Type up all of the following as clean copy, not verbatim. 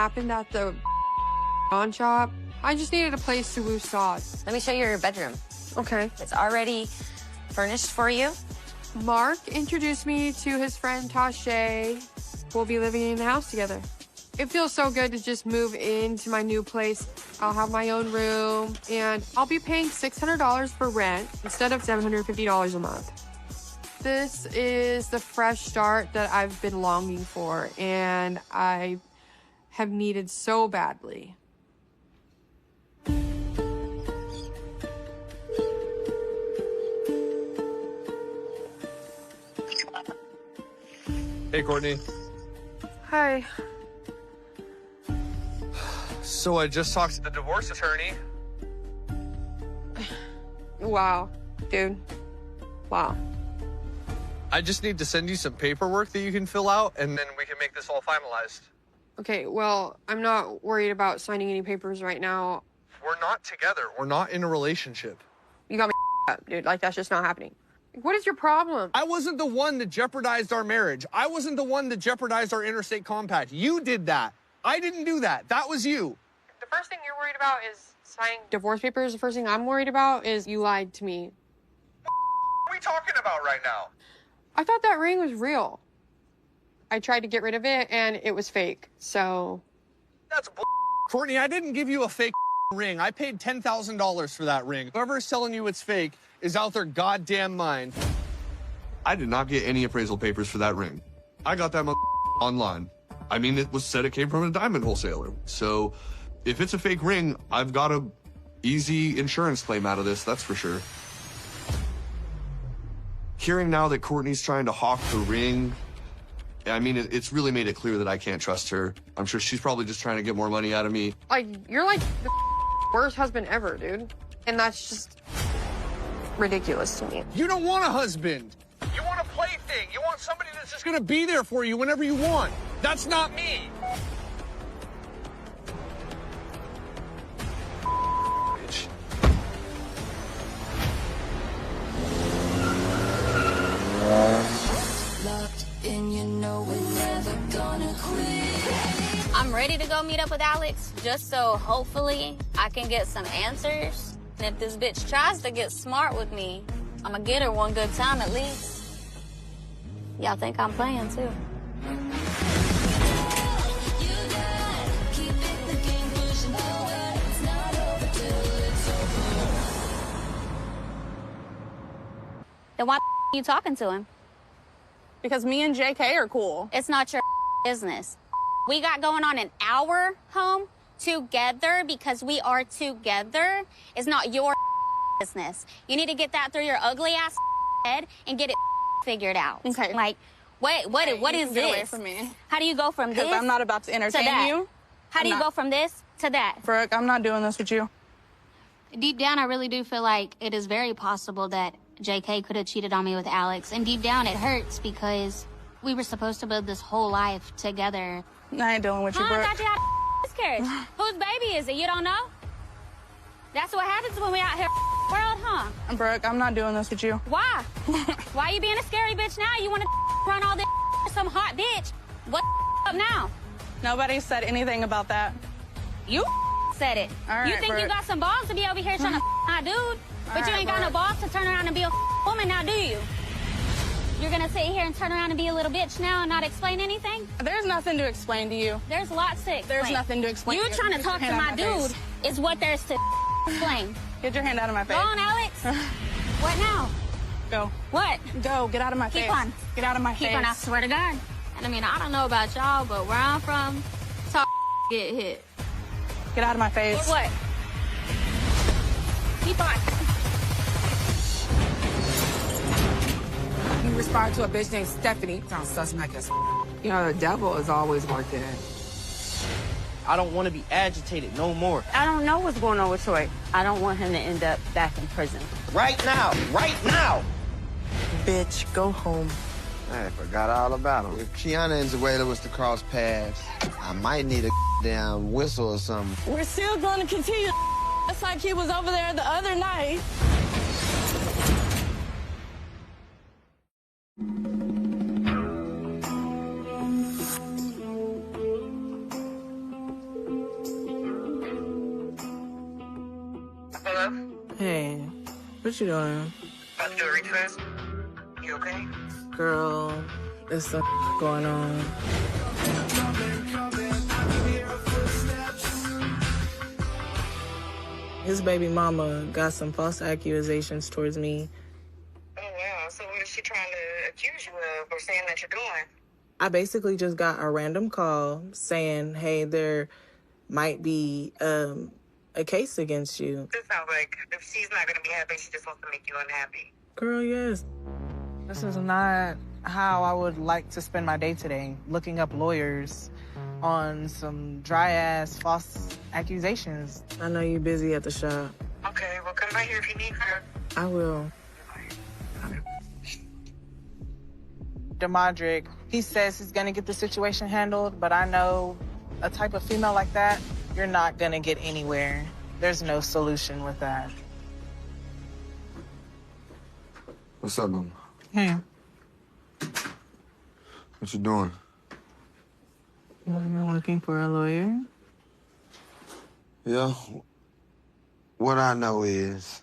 happened at the pawn shop. I just needed a place to woosah. Let me show you your bedroom. Okay. It's already furnished for you. Mark introduced me to his friend Tashay. We'll be living in the house together. It feels so good to just move into my new place. I'll have my own room, and I'll be paying $600 for rent instead of $750 a month. This is the fresh start that I've been longing for, and I have needed so badly. Hey, Courtney. Hi. So I just talked to the divorce attorney. Wow, dude. Wow. I just need to send you some paperwork that you can fill out, and then we can make this all finalized. Okay, well, I'm not worried about signing any papers right now. We're not together. We're not in a relationship. You got me up, dude. Like, that's just not happening. What is your problem? I wasn't the one that jeopardized our marriage. I wasn't the one that jeopardized our interstate compact. You did that. I didn't do that. That was you. The first thing you're worried about is signing divorce papers. The first thing I'm worried about is you lied to me. What are we talking about right now? I thought that ring was real. I tried to get rid of it, and it was fake, so... That's bull. Courtney, I didn't give you a fake ring. I paid $10,000 for that ring. Whoever's telling you it's fake is out their goddamn mind. I did not get any appraisal papers for that ring. I got that online. I mean, it was said it came from a diamond wholesaler. So if it's a fake ring, I've got a easy insurance claim out of this, that's for sure. Hearing now that Courtney's trying to hawk the ring, I mean, it's really made it clear that I can't trust her. I'm sure she's probably just trying to get more money out of me. Like, you're like the worst husband ever, dude. And that's just ridiculous to me. You don't want a husband. You want a plaything. You want somebody that's just gonna be there for you whenever you want. That's not me. Bitch. Locked in, you know we're never gonna quit. I'm ready to go meet up with Alex, just so hopefully I can get some answers. And if this bitch tries to get smart with me, I'm gonna get her one good time at least. Y'all think I'm playing too? Then why are you talking to him? Because me and JK are cool. It's not your business. We got going on in our home together because we are together. It's not your business. You need to get that through your ugly ass head and get it figured out. Okay. Like, wait, what Hey, is you can this? get away from me. How do you go from this Because I'm not about to to entertain that? you. How do you go from this to that? Brooke, I'm not doing this with you. Deep down, I really do feel like it is very possible that JK could have cheated on me with Alex. And deep down, it hurts because we were supposed to build this whole life together. I ain't dealing with you, I Brooke. thought you had a miscarriage. Whose baby is it? You don't know? That's what happens when we out here world, huh? Brooke, I'm not doing this with you. Why? Why you being a scary bitch now? You want to run all this some hot bitch? What up now? Nobody said anything about that. You said it. All right, you think you Brooke. got some balls to be over here trying to my dude, but you right, ain't got no Brooke. balls to turn around and be a woman now, do you? You're gonna sit here and turn around and be a little bitch now and not explain anything? There's nothing to explain to you. There's lots to explain. There's nothing to explain. You trying to Get your talk to hand my out of my dude face. is what there's to explain. Get your hand out of my Go face. on, Alex. What now? Go. What? Go. Get out of my Keep face. on. Get out of my Keep face. on, I swear to God. And I mean, I don't know about y'all, but where I'm from, talk get hit. Get out of my face. What? Keep on. You respond to a bitch named Stephanie. Sounds suspect as You know, the devil is always working. I don't want to be agitated no more. I don't know what's going on with Troy. I don't want him to end up back in prison. Right now, right now. Bitch, go home. I forgot all about him. If Kiana and Zuela was to cross paths, I might need a damn whistle or something. We're still going to continue. It's like he was over there the other night. What you doing? About to do a retwist. You okay? Girl, there's some going on. His baby mama got some false accusations towards me. Oh, wow. So what is she trying to accuse you of or saying that you're doing? I basically just got a random call saying, hey, there might be a case against you. This sounds like if she's not going to be happy, she just wants to make you unhappy. Girl, yes. This is not how I would like to spend my day today, looking up lawyers on some dry-ass false accusations. I know you're busy at the shop. Okay, well, come by here if you need her. I will. DeModrick, he says he's gonna get the situation handled, but I know a type of female like that, you're not gonna get anywhere. There's no solution with that. What's up, Mama? Hey. What you doing? I'm looking for a lawyer. Yeah. What I know is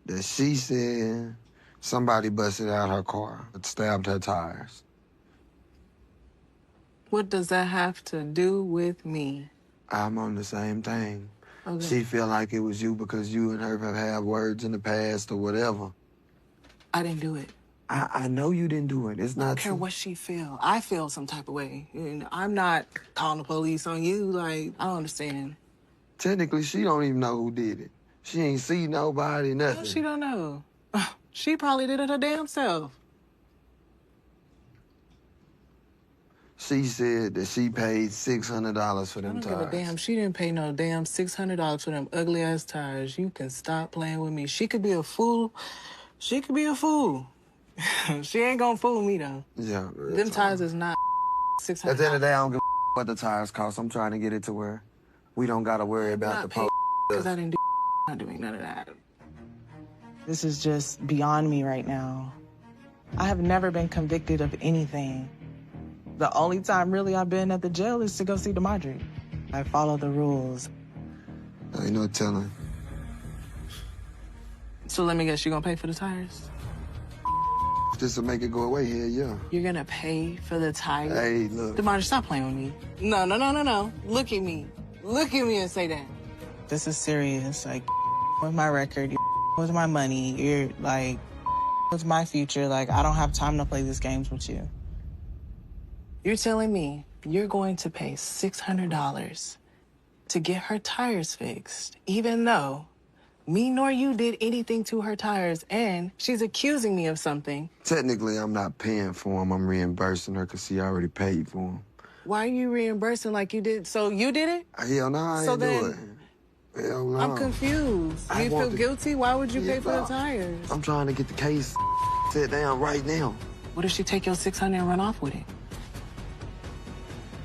that she said somebody busted out her car and stabbed her tires. What does that have to do with me? I'm on the same thing. Okay. She feel like it was you because you and her have had words in the past or whatever. I didn't do it. I know you didn't do it. It's not I don't care true. what she feel. I feel some type of way. And I'm not calling the police on you. Like, I don't understand. Technically, she don't even know who did it. She ain't see nobody, nothing. No, she don't know. She probably did it her damn self. She said that she paid $600 for I them don't give tires. a damn. She didn't pay no damn $600 for them ugly ass tires. You can stop playing with me. She could be a fool. She could be a fool. She ain't gonna fool me though. Yeah. Them tires is not $600. At the end of the day, I don't give a what the tires cost. I'm trying to get it to where we don't gotta worry about the police. Because I didn't do not doing none of that. This is just beyond me right now. I have never been convicted of anything. The only time really I've been at the jail is to go see DeModrick. I follow the rules. Ain't no telling. So let me guess, you gonna pay for the tires? Just to make it go away here, yeah. You're gonna pay for the tires? Hey, look. DeModrick, stop playing with me. No. Look at me. Look at me and say that. This is serious. Like, with my record, with my money, you're like, with my future. Like, I don't have time to play these games with you. You're telling me you're going to pay $600 to get her tires fixed, even though me nor you did anything to her tires, and she's accusing me of something. Technically, I'm not paying for them. I'm reimbursing her because she already paid for them. Why are you reimbursing like you did? So you did it? Hell no, I ain't do it. Hell no. I'm confused. You feel guilty? Why would you pay for the tires? I'm trying to get the case set down right now. What if she take your $600 and run off with it?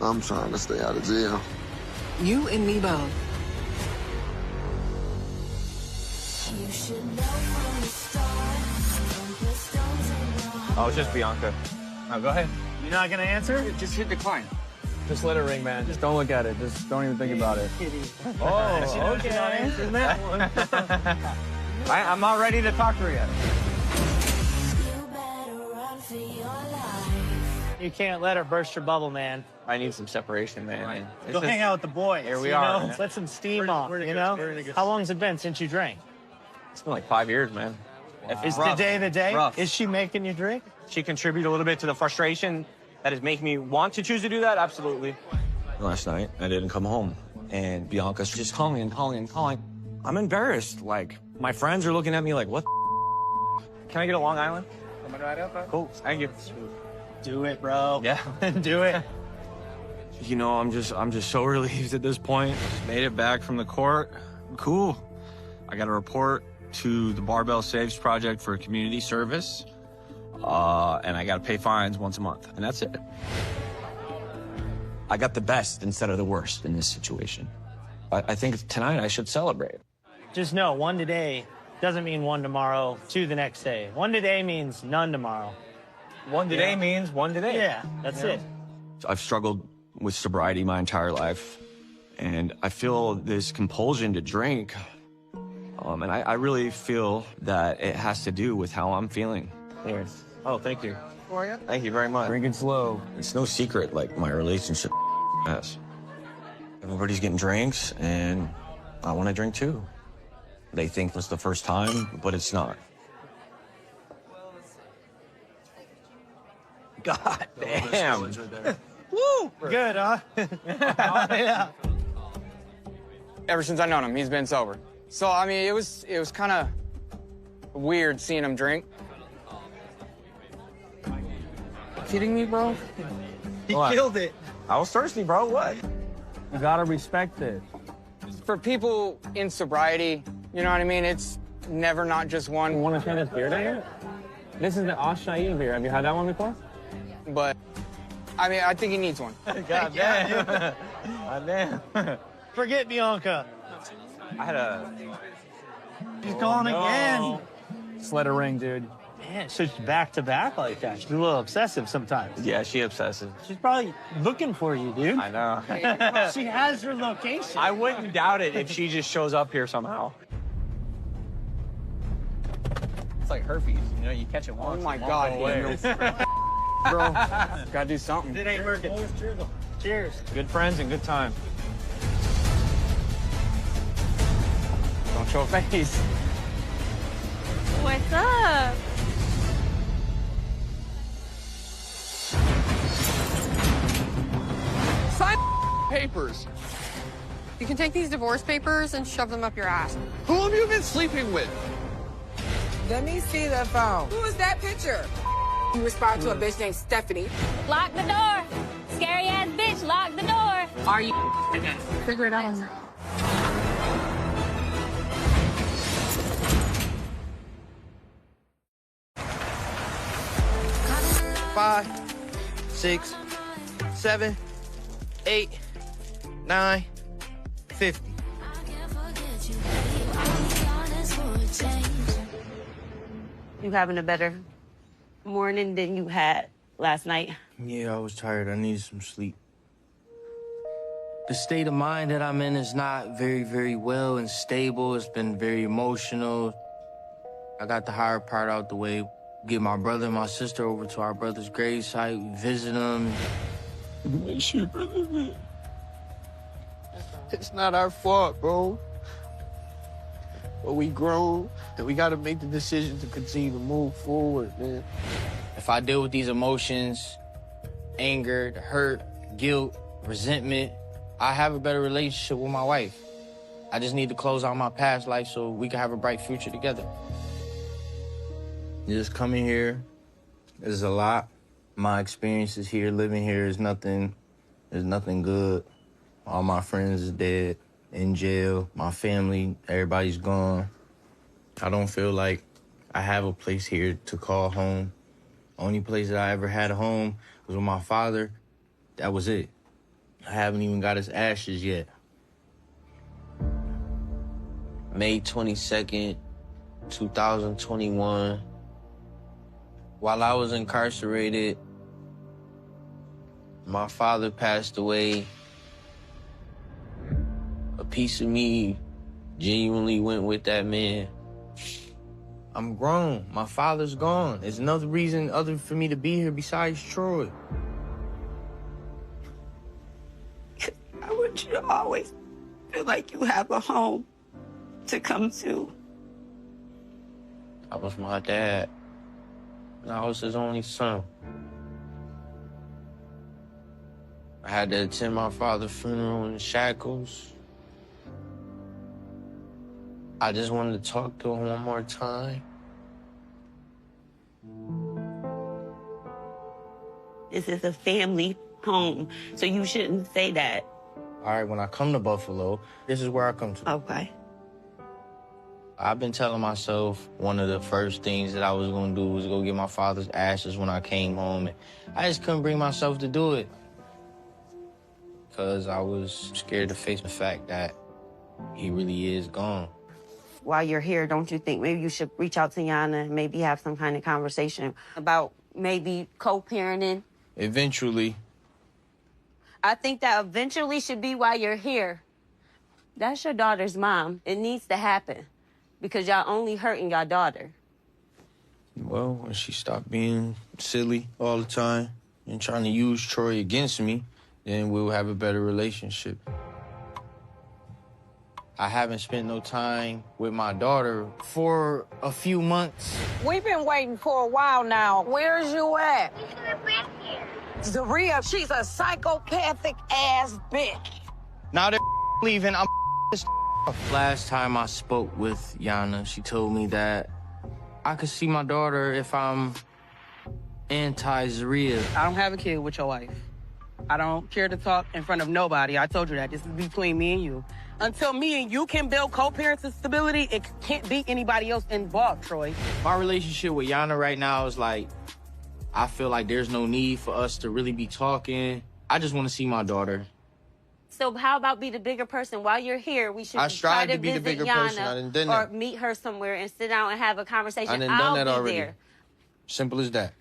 I'm trying to stay out of jail. You and me both. Oh, it's just Bianca. Oh, go ahead. You're not gonna answer? Just hit decline. Just let it ring, man. Just don't look at it. Just don't even think about it. Oh, She knows you're not answering that one. I'm not ready to talk to her yet. You can't let her burst your bubble, man. I need some separation, man. Go hang out with the boys. Here we you are, know? man. Let some steam off, you know? How long has it been since you drank? It's been like 5 years, man. Is today the day? Rough. Is she making you drink? She contributed a little bit to the frustration that is making me want to choose to do that? Absolutely. Last night, I didn't come home, and Bianca's just calling and calling and calling. I'm embarrassed. Like, my friends are looking at me like, what the Can I get a Long Island? Cool, thank you. Do it, bro. Yeah. Do it. You know, I'm just so relieved at this point. Made it back from the court. Cool. I got a report to the Barbell Saves Project for community service. And I got to pay fines once a month, and that's it. I got the best instead of the worst in this situation. I think tonight I should celebrate. Just know, one today doesn't mean one tomorrow, two the next day. One today means none tomorrow. One today means one today. Yeah, that's it. I've struggled with sobriety my entire life, and I feel this compulsion to drink And I really feel that it has to do with how I'm feeling. Here. Oh, thank you. Thank you very much. Drink it slow. It's no secret, like, my relationship mess. Everybody's getting drinks, and I want to drink too. They think it's the first time, but it's not. God damn. Woo! Good, huh? Yeah. Ever since I've known him, he's been sober. So, I mean, it was kind of weird seeing him drink. Kidding me, bro? He killed it. I was thirsty, bro. What? You gotta respect it. For people in sobriety, you know what I mean? It's never not just one. You want to try this beer down here? This is the Asha'i beer. Have you had that one before? But, I mean, I think he needs one. God damn. God damn. Forget Bianca. I had a... She's calling again. Just let her ring, dude. Man, so she's back to back like that. She's a little obsessive sometimes. Yeah, she obsessive. She's probably looking for you, dude. I know. She has her location. I wouldn't doubt it if she just shows up here somehow. It's like herpes. You know, you catch it once. Oh my God, Daniel. Bro, gotta do something. It ain't working. Cheers. Good friends and good time. Don't show a face. What's up? Sign Papers. You can take these divorce papers and shove them up your ass. Who have you been sleeping with? Let me see that phone. Who is that picture? You respond to a bitch named Stephanie. Lock the door. Scary ass bitch, lock the door. Are you Figure it out. 5, 6, 7, 8, 9, 50. You having a better morning than you had last night? Yeah, I was tired. I needed some sleep. The state of mind that I'm in is not very, very well and stable. It's been very emotional. I got the hard part out the way. Get my brother and my sister over to our brother's grave site. We visit them. Make sure, brother, man. It's not our fault, bro. But we grown, and we gotta make the decision to continue to move forward, man. If I deal with these emotions, anger, the hurt, guilt, resentment, I have a better relationship with my wife. I just need to close out my past life so we can have a bright future together. Just coming here is a lot. My experiences here, living here, is nothing good. All my friends is dead, in jail. My family, everybody's gone. I don't feel like I have a place here to call home. Only place that I ever had a home was with my father. That was it. I haven't even got his ashes yet. May 22nd, 2021. While I was incarcerated, my father passed away. A piece of me genuinely went with that man. I'm grown. My father's gone. There's another reason other for me to be here besides Troy. I want you to always feel like you have a home to come to. I was my dad. And I was his only son. I had to attend my father's funeral in shackles. I just wanted to talk to him one more time. This is a family home, so you shouldn't say that. All right, when I come to Buffalo, this is where I come to. Okay. I've been telling myself one of the first things that I was gonna do was go get my father's ashes when I came home. And I just couldn't bring myself to do it because I was scared to face the fact that he really is gone. While you're here, don't you think maybe you should reach out to Yana and maybe have some kind of conversation about maybe co-parenting? Eventually. I think that eventually should be why you're here. That's your daughter's mom. It needs to happen. because y'all only hurting y'all daughter. Well, when she stopped being silly all the time and trying to use Troy against me, then we'll have a better relationship. I haven't spent no time with my daughter for a few months. We've been waiting for a while now. Where's you at? Zaria, she's a psychopathic ass bitch. Now they're leaving, I'm Last time I spoke with Yana, she told me that I could see my daughter if I'm anti-Zaria. I don't have a kid with your wife. I don't care to talk in front of nobody. I told you that. This is between me and you. Until me and you can build co-parenting stability, it can't be anybody else involved, Troy. My relationship with Yana right now is like, I feel like there's no need for us to really be talking. I just want to see my daughter. So how about be the bigger person? While you're here, we should I try strive to to be the visit bigger Yana person. I done done or that. meet her somewhere and sit down and have a conversation. I done I'll done that be already. there. Simple as that.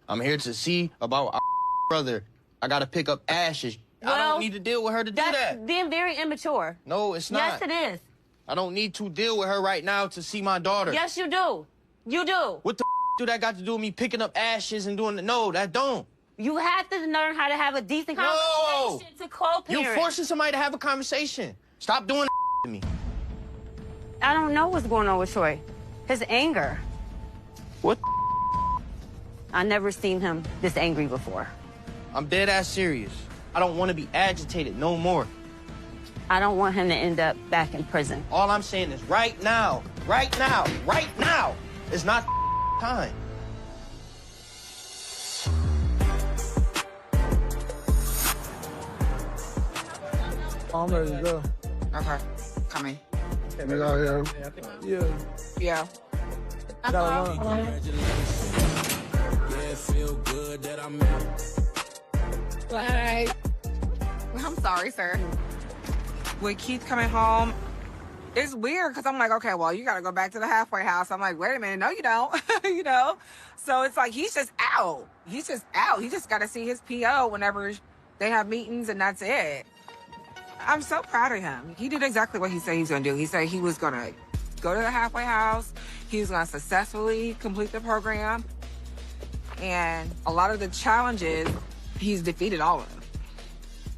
I'm here to see about our brother. I gotta pick up ashes. I Well, don't need to deal with her to do that. That's being very immature. No, it's not. Yes, it is. I don't need to deal with her right now to see my daughter. Yes, you do. You do. What the do that got to do with me picking up ashes and doing the... No, that don't. You have to learn how to have a decent conversation to co-parent. You forcing somebody to have a conversation. Stop doing to me. I don't know what's going on with Troy. His anger. What? I never seen him this angry before. I'm dead ass serious. I don't want to be agitated no more. I don't want him to end up back in prison. All I'm saying is right now is not time. I'm ready to go. Okay, coming. We out here. Yeah. Bye. I'm sorry, sir. With Keith coming home, it's weird because I'm like, okay, well, you got to go back to the halfway house. I'm like, wait a minute. No, you don't. You know? So it's like, he's just out. He's just out. He just got to see his PO whenever they have meetings, and that's it. I'm so proud of him. He did exactly what he said he was going to do. He said he was going to go to the halfway house. He was going to successfully complete the program. And a lot of the challenges, he's defeated all of them.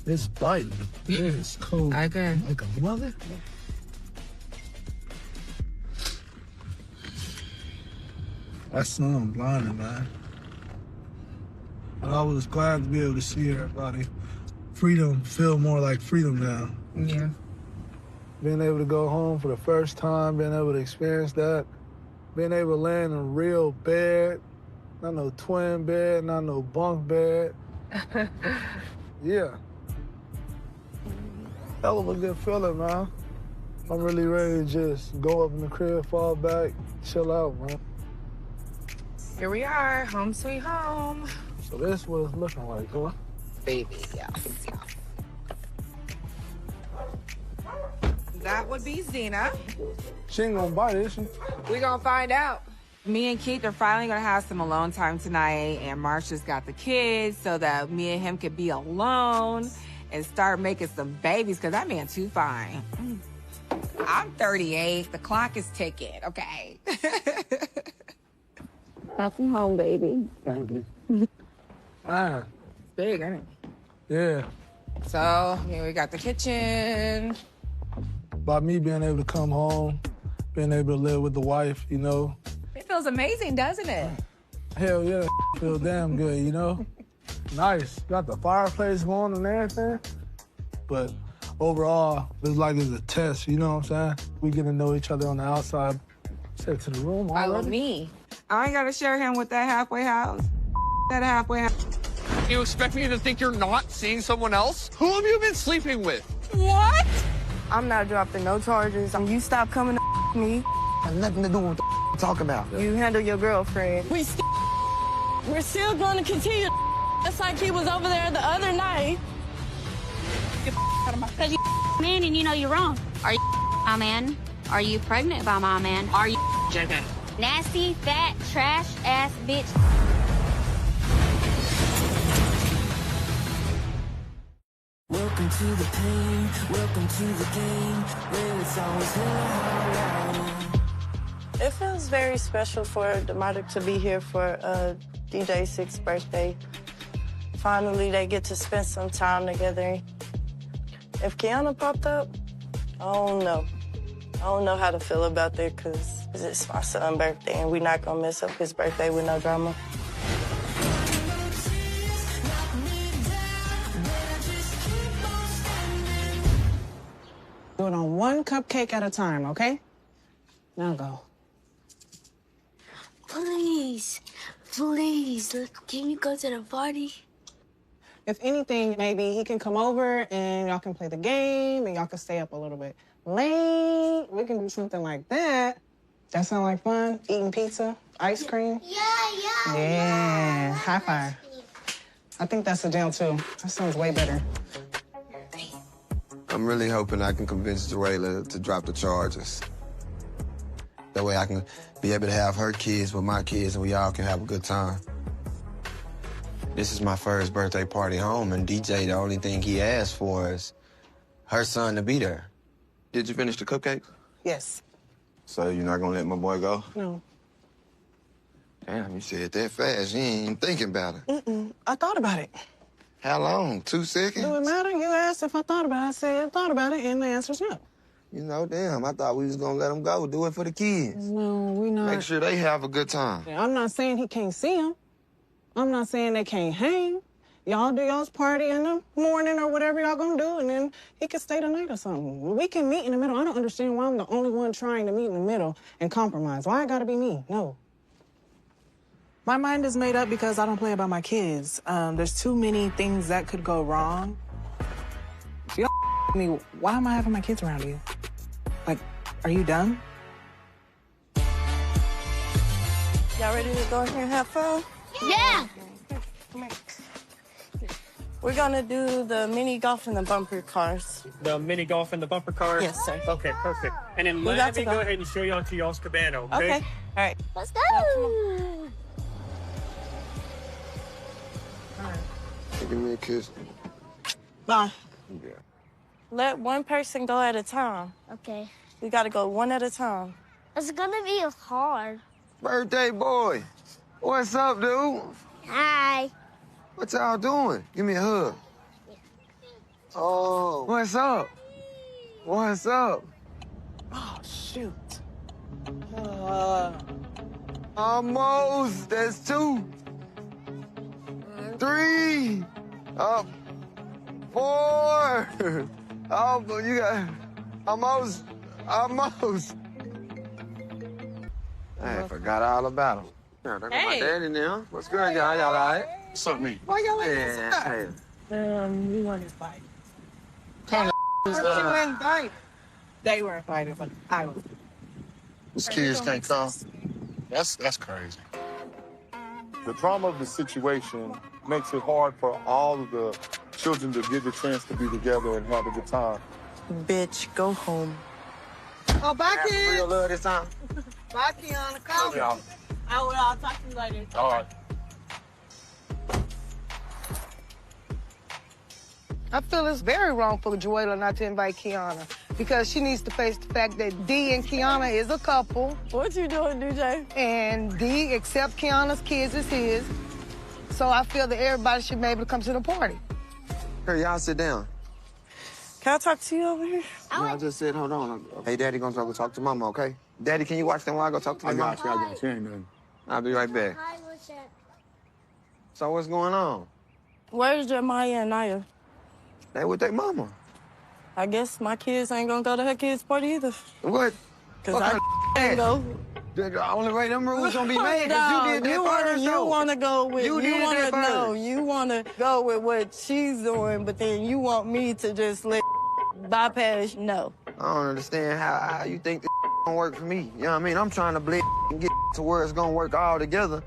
It's biting. It's cold. I agree. Like a mother. That sun blinding, man. But I was glad to be able to see everybody. Freedom, feel more like freedom now. Yeah. Being able to go home for the first time, being able to experience that, being able to land in a real bed, not no twin bed, not no bunk bed. Yeah. Hell of a good feeling, man. I'm really ready to just go up in the crib, fall back, chill out, man. Here we are, home sweet home. So this is what it's looking like, huh? Baby, yes. That would be Zena. She ain't gonna bite, is she? We're gonna find out. Me and Keith are finally gonna have some alone time tonight, and Marsha's got the kids so that me and him could be alone and start making some babies, because that man too fine. I'm 38. The clock is ticking, okay? Welcome home, baby. Thank you. Ah, Big, ain't it? yeah. So, here we got the kitchen. By me being able to come home, being able to live with the wife, you know. It feels amazing, doesn't it? Hell yeah, feel damn good, you know? Nice. Got the fireplace going and everything. But overall, it's like it's a test, you know what I'm saying? We get to know each other on the outside. Step to the room already. Follow me. I ain't gotta share him with that halfway house. That halfway house. You expect me to think you're not seeing someone else? Who have you been sleeping with? What? I'm not dropping no charges. You stop coming to me. Has nothing to do with what you talk about. You handle your girlfriend. We're still going to continue. It's like he was over there the other night. Because you man and you know you're wrong. Are you my man? Are you pregnant by my man? Are you JK? nasty, fat, trash ass bitch? Welcome to the pain, welcome to the game, where it's always hell or high water. It feels very special for DeMardic to be here for DJ's 6th birthday. Finally, they get to spend some time together. If Kiana popped up, I don't know. I don't know how to feel about that because it's my son's birthday and we're not gonna mess up his birthday with no drama. Do it on one cupcake at a time, okay? Now go. Please, look, can you go to the party? If anything, maybe he can come over and y'all can play the game and y'all can stay up a little bit late. We can do something like that. That sound like fun? Eating pizza, ice cream? Yeah, high five. I think that's a deal too. That sounds way better. I'm really hoping I can convince Joella to drop the charges. That way I can be able to have her kids with my kids and we all can have a good time. This is my first birthday party home, and DJ, the only thing he asked for is her son to be there. Did you finish the cupcakes? Yes. So you're not gonna let my boy go? No. Damn, you said that fast. You ain't even thinking about it. I thought about it. How long? 2 seconds? Do it matter? You asked if I thought about it. I said I thought about it, and the answer's no. You know, damn, I thought we was gonna let him go. Do it for the kids. No, we not. Make sure they have a good time. I'm not saying he can't see him. I'm not saying they can't hang. Y'all do y'all's party in the morning or whatever y'all gonna do, and then he can stay the night or something. We can meet in the middle. I don't understand why I'm the only one trying to meet in the middle and compromise. Why it gotta be me? No. My mind is made up because I don't play about my kids. There's too many things that could go wrong. If y'all me, why am I having my kids around you? Like, are you dumb? Y'all ready to go in here and have fun? Yeah! Come here. We're gonna do the mini golf and the bumper cars. The mini golf and the bumper cars? Yes, sir. Okay, perfect. And then We let got me to go go. ahead and show y'all to y'all's cabana, okay? Okay. All right. Let's go! Give me a kiss. Bye. Yeah. Let one person go at a time. Okay. We gotta go one at a time. It's gonna be hard. Birthday boy. What's up, dude? Hi. What y'all doing? Give me a hug. Oh. What's up? What's up? Oh, shoot. Almost. That's 2. 3. Up. 4. Oh, but you got almost. I forgot all about him. Yeah, there go my daddy now. What's good, y'all? Y'all all right? What's up, me? Why y'all like Yeah, this? We weren't invited. They were invited, but I was. These kids can't come. That's crazy. The trauma of the situation makes it hard for all of the children to get the chance to be together and have a good time. Bitch, go home. Oh, bye, kids. Real love this time. Bye, Kiana. Come. Yeah. I'll talk to you later. All right. I feel it's very wrong for Joella not to invite Kiana because she needs to face the fact that D and Kiana is a couple. What you doing, DJ? And D accepts Kiana's kids as his. So I feel that everybody should be able to come to the party. Here, y'all sit down. Can I talk to you over here? No, I just said, hold on. Hey, Daddy gonna go talk to Mama, okay? Daddy, can you watch them while I go talk to my mom? I got you. Ain't nothing. I'll be right back. So what's going on? Where's Jeremiah and Naya? They with their mama. I guess my kids ain't gonna go to her kids' party either. What? Cause I can't go. The only way them rules gonna be made No, is you did that first, you though. wanna go with You did that first. you wanna go with what she's doing, but then you want me to just let bypass. No. I don't understand how you think this gonna work for me. You know what I mean? I'm trying to blend and get to where it's gonna work all together.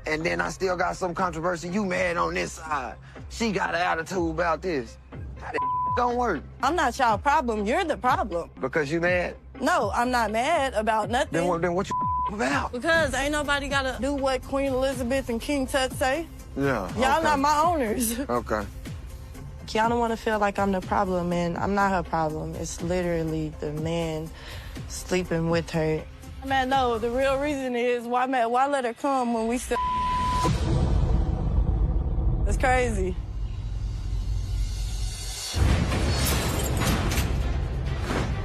And then I still got some controversy. You mad on this side. She got an attitude about this. How this don't work? I'm not y'all problem. You're the problem. Because you mad? No, I'm not mad about nothing. Then what you about? Because ain't nobody gotta do what Queen Elizabeth and King Tut say. Yeah. Y'all okay. not my owners. Okay. Kiana wanna feel like I'm the problem, and I'm not her problem. It's literally the man sleeping with her Man, no, the real reason is why let her come when we still. It's crazy.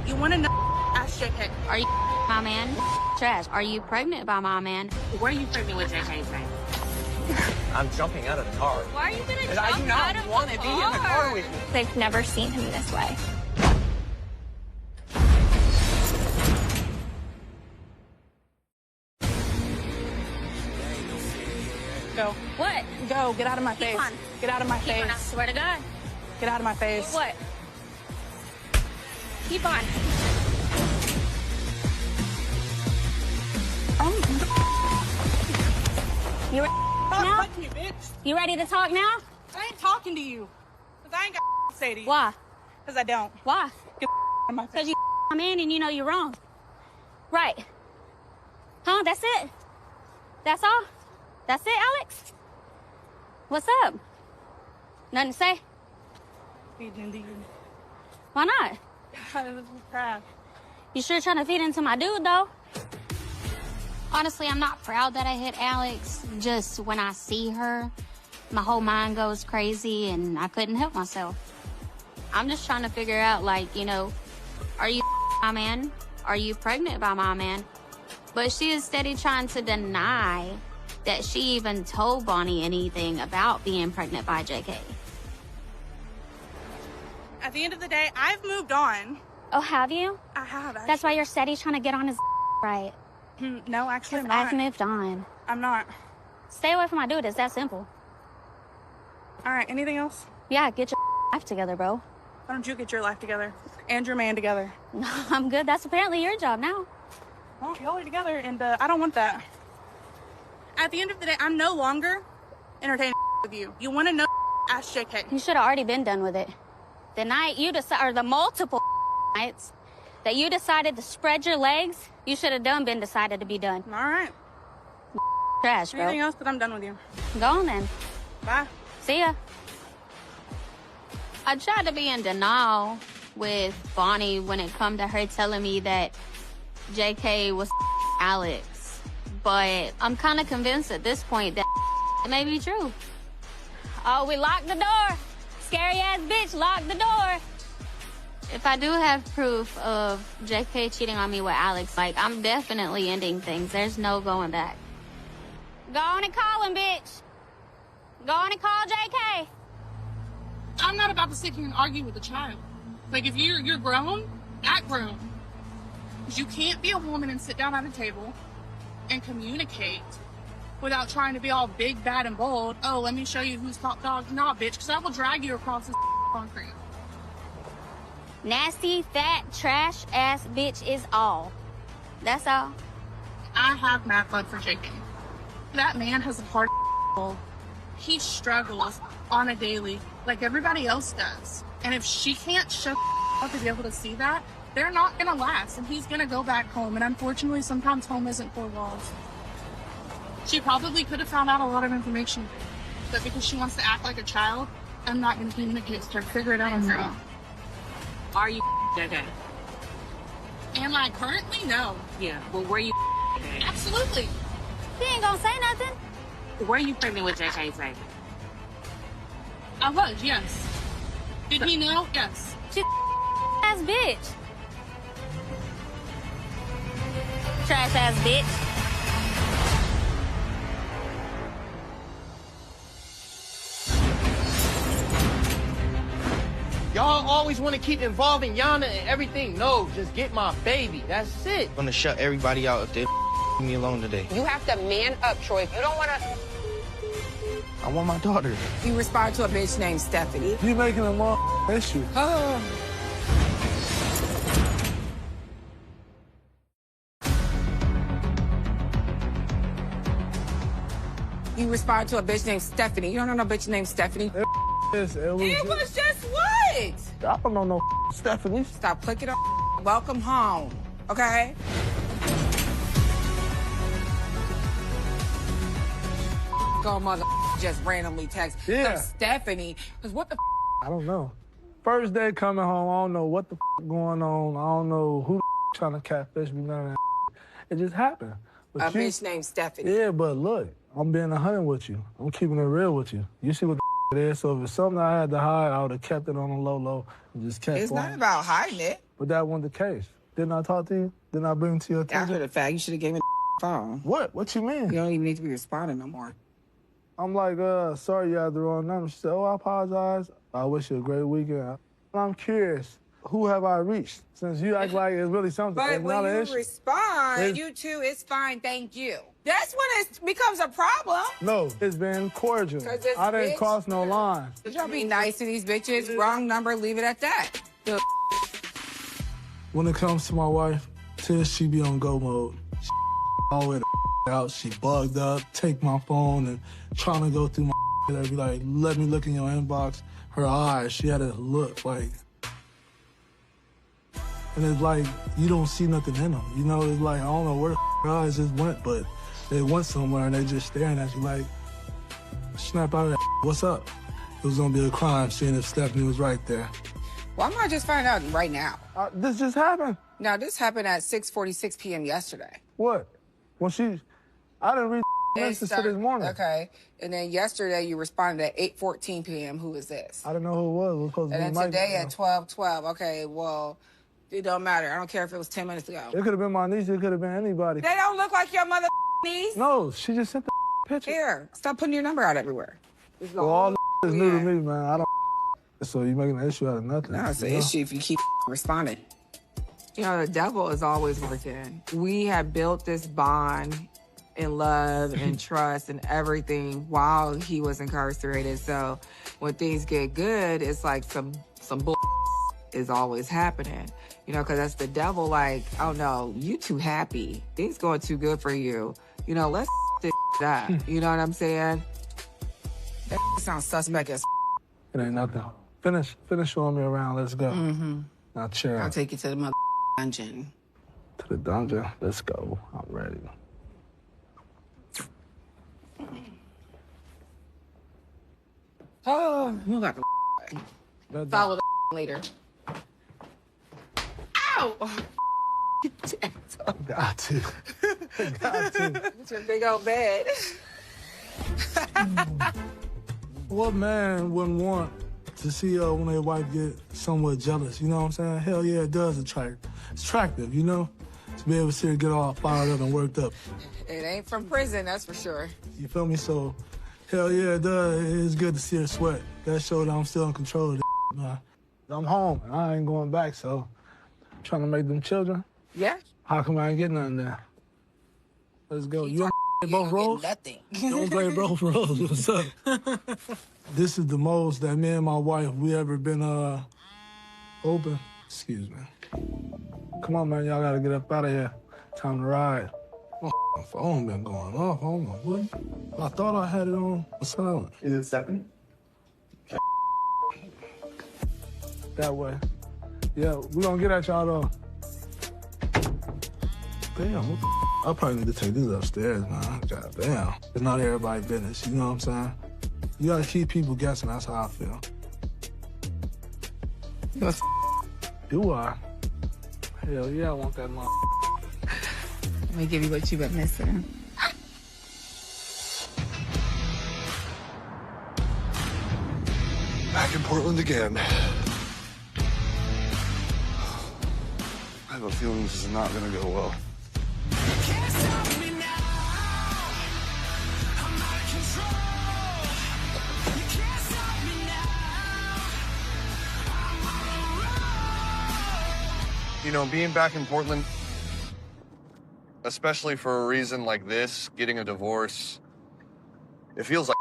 You want to know? Ask JK. Are you my man? Trash. Are you pregnant by my man? Where are you pregnant with JK? I'm jumping out of the car. Why are you gonna jump I do out not of want the to be in the car with you. They've never seen him this way. Go. What? Go. Get out of my Keep face. on. Get out of my Keep face. on, I swear to God. Get out of my face. What? Keep on. You ready now? Fuck me, bitch. You ready to talk now? I ain't talking to you. Because I ain't got to say to you. Why? Because I don't. Why? Get out of my face. Because you my man and you know you're wrong. Right. Huh? That's it? That's all? That's it, Alex? What's up? Nothing to say? Why not? Crap. You sure trying to feed into my dude, though? Honestly, I'm not proud that I hit Alex. Just when I see her, my whole mind goes crazy and I couldn't help myself. I'm just trying to figure out, like, you know, are you my man? Are you pregnant by my man? But she is steady trying to deny that she even told Bonnie anything about being pregnant by JK. At the end of the day, I've moved on. Oh, have you? I have. That's why you're steady trying to get on his right. No, actually, I'm I've not. moved on. I'm not. Stay away from my dude. It's that simple. All right, anything else? Yeah, get your life together, bro. Why don't you get your life together? And your man together. No, I'm good. That's apparently your job now. Well, y'all are together, and I don't want that. At the end of the day, I'm no longer entertaining with you. You want to know? Ask JK. You should have already been done with it. The night you or the multiple nights that you decided to spread your legs, you should have been decided to be done. All right. Trash, bro. Anything else? But I'm done with you. Go on then. Bye. See ya. I tried to be in denial with Bonnie when it come to her telling me that JK was Alex. But I'm kind of convinced at this point that it may be true. Oh, we locked the door. Scary ass bitch, lock the door. If I do have proof of JK cheating on me with Alex, like, I'm definitely ending things. There's no going back. Go on and call him, bitch. Go on and call JK. I'm not about to sit here and argue with a child. Like, if you're grown, act grown. Because you can't be a woman and sit down at a table and communicate without trying to be all big, bad, and bold. Oh, let me show you who's top dog. Nah, bitch, because I will drag you across this concrete. Nasty, fat, trash ass bitch is all. That's all. I have mad blood for JK. That man has a hard soul. He struggles on a daily like everybody else does. And if she can't shut up to be able to see that, they're not gonna last. And he's gonna go back home. And unfortunately, sometimes home isn't four walls. She probably could have found out a lot of information. But because she wants to act like a child, I'm not gonna communicate with her. Figure it out on her own. Are you JK? Am I currently? No. Yeah. Well, were you JK? Absolutely. He ain't gonna say nothing. Were you pregnant with JK? Say. I was, yes. Did he know? Yes. She ass bitch. Trash ass bitch. Y'all always want to keep involving Yana and everything. No, just get my baby. That's it. I'm gonna shut everybody out if they leave me alone today. You have to man up, Troy. If you don't want to. I want my daughter. You respond to a bitch named Stephanie. You making a more issue. You respond to a bitch named Stephanie. You don't know no bitch named Stephanie. It was just what? I don't know no Stephanie. Stop clicking on. Welcome home, okay? Go mother just randomly text Yeah. Stephanie. Cause what the I don't know. First day coming home, I don't know what the going on. I don't know who trying to catfish me, none of that. It just happened. A But you- bitch named Stephanie. Yeah, but look, I'm being 100 with you. I'm keeping it real with you. You see what the it is. So if it's something I had to hide, I would have kept it on the low and just kept It's going. not about hiding it. But that wasn't the case. Didn't I talk to you? Didn't I bring it to your attention? After the fact, you should have gave me the phone. What? What you mean? You don't even need to be responding no more. I'm like, sorry you had the wrong number. She said, oh, I apologize. I wish you a great weekend. I'm curious, who have I reached? Since you act like it's really something. But It's when not an you issue. respond, It's- you too, it's fine, thank you. That's when it becomes a problem. No, it's been cordial. 'Cause this I didn't bitch- cross no lines. Y'all be nice to these bitches. Wrong number, leave it at that. The When it comes to my wife, Tish, she be on go mode. She all the way the out. She bugged up, take my phone and trying to go through my and be like, let me look in your inbox. Her eyes, she had a look like, and it's like, you don't see nothing in them. You know, it's like, I don't know where her eyes just went, but they went somewhere and they just staring at you like, snap out of that. What's up? It was gonna be a crime seeing if Stephanie was right there. Why am I just finding out right now? This just happened. Now, this happened at 6:46 p.m. yesterday. What? When I didn't read message to this morning. Okay. And then yesterday, you responded at 8:14 p.m. Who is this? I didn't know who it was. It was supposed to And be then Mike. today at 12:12. Okay, well, it don't matter. I don't care if it was 10 minutes ago. It could have been my niece. It could have been anybody. They don't look like your mother niece. No, she just sent the picture. Here, stop putting your number out everywhere. This is the Well, all whole is new to me, man. I don't. So you making an issue out of nothing. No, it's an you know? issue if you keep responding. You know, the devil is always working. We have built this bond and love and trust and everything while he was incarcerated. So when things get good, it's like some bull is always happening. You know, because that's the devil like, oh no, you too happy. Things going too good for you. You know, let's this up. You know what I'm saying? That sounds suspect as It ain't nothing. Finish showing me around. Let's go. Mm-hmm. Now chill. I'll take you to the mother dungeon. To the dungeon. Let's go. I'm ready. Oh, you got the follow the later. Ow! Got to. Got to. It's your big old bed. What man wouldn't want to see when their wife get somewhat jealous? You know what I'm saying? Hell yeah, it does attract. It's attractive, you know? To be able to see her get all fired up and worked up. It ain't from prison, that's for sure. You feel me? So, hell yeah, it does. It's good to see her sweat. That showed I'm still in control of this, man. I'm home, and I ain't going back, so I'm trying to make them children. Yeah. How come I ain't getting nothing there? Let's go. You want to play both roles? Nothing. Don't play both roles. What's up? This is the most that me and my wife, we ever been open. Excuse me. Come on, man. Y'all got to get up out of here. Time to ride. My phone been going off. Oh, my goodness. I thought I had it on silent. Is it 7? That way. Yeah, we gonna get at y'all, though. Damn, what the I probably need to take this upstairs, man. God damn. It's not everybody's business, you know what I'm saying? You gotta keep people guessing, that's how I feel. Do I? Hell yeah, I want that money. Let me give you what you've been missing. Back in Portland again. I have a feeling this is not gonna go well. You know, being back in Portland, especially for a reason like this, getting a divorce, it feels like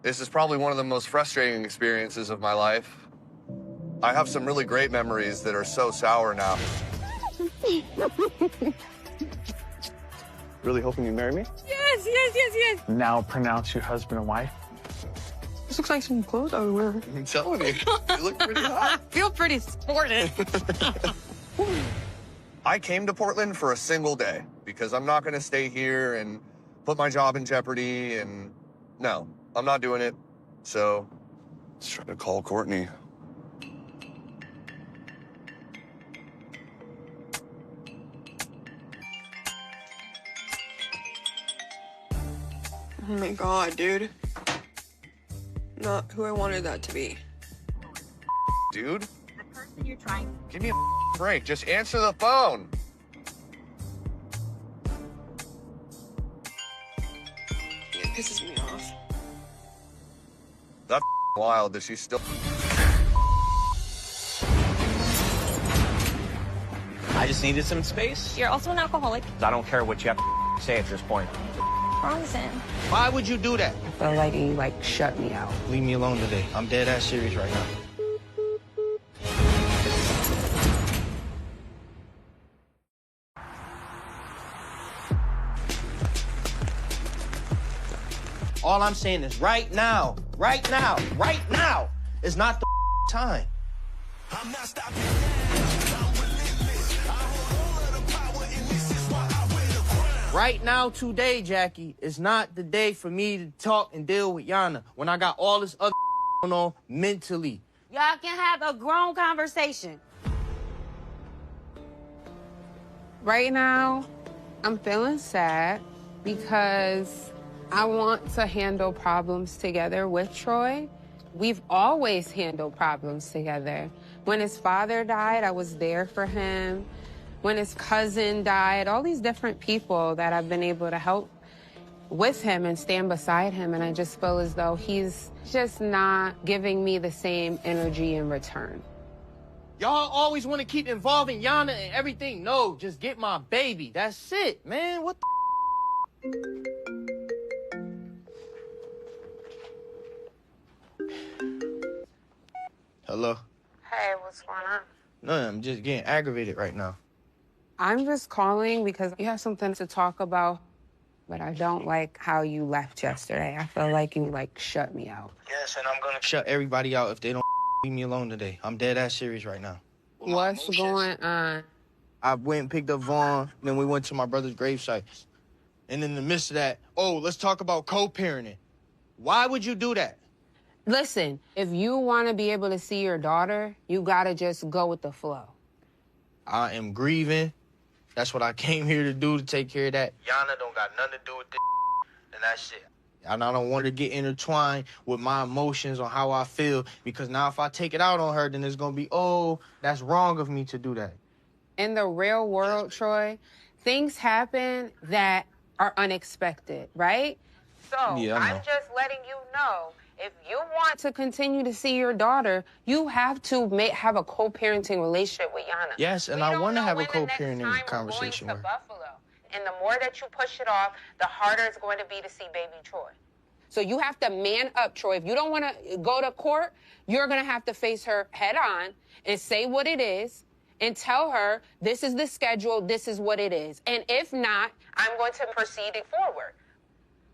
this is probably one of the most frustrating experiences of my life. I have some really great memories that are so sour now. Really hoping you marry me? Yes. Now pronounce you husband and wife. This looks like some clothes I would wear. I'm telling you, you look pretty hot. Feel pretty sporty. I came to Portland for a single day because I'm not gonna stay here and put my job in jeopardy, and no, I'm not doing it. So, let's try to call Courtney. Oh my god, dude. Not who I wanted that to be. Dude, The person you're trying. give me a break. Just answer the phone. It pisses me off. That's wild that she's still. I just needed some space. You're also an alcoholic. I don't care what you have to say at this point. Bronson. Why would you do that? I feel like you shut me out. Leave me alone today. I'm dead ass serious right now. All I'm saying is right now is not the time. I'm not stopping. Right now, today, Jackie, is not the day for me to talk and deal with Yana when I got all this other going on mentally. Y'all can have a grown conversation. Right now, I'm feeling sad because I want to handle problems together with Troy. We've always handled problems together. When his father died, I was there for him. When his cousin died, all these different people that I've been able to help with him and stand beside him. And I just feel as though he's just not giving me the same energy in return. Y'all always want to keep involving Yana and everything. No, just get my baby. That's it, man. What the? Hello? Hey, what's going on? No, I'm just getting aggravated right now. I'm just calling because you have something to talk about, but I don't like how you left yesterday. I feel like you, shut me out. Yes, and I'm gonna shut everybody out if they don't leave me alone today. I'm dead ass serious right now. What's going on? I went and picked up Vaughn, then we went to my brother's gravesite. And in the midst of that, let's talk about co-parenting. Why would you do that? Listen, if you want to be able to see your daughter, you got to just go with the flow. I am grieving. That's what I came here to do, to take care of that. Yana don't got nothing to do with this, and that's it. And I don't want to get intertwined with my emotions on how I feel, because now if I take it out on her, then it's going to be, that's wrong of me to do that. In the real world, Troy, things happen that are unexpected, right? So Yeah, I know. I'm just letting you know, if you want to continue to see your daughter, you have to have a co-parenting relationship with Yana. Yes, and I want to have a co-parenting conversation with her. Buffalo. And the more that you push it off, the harder it's going to be to see baby Troy. So you have to man up, Troy. If you don't want to go to court, you're going to have to face her head on and say what it is and tell her, this is the schedule, this is what it is. And if not, I'm going to proceed it forward.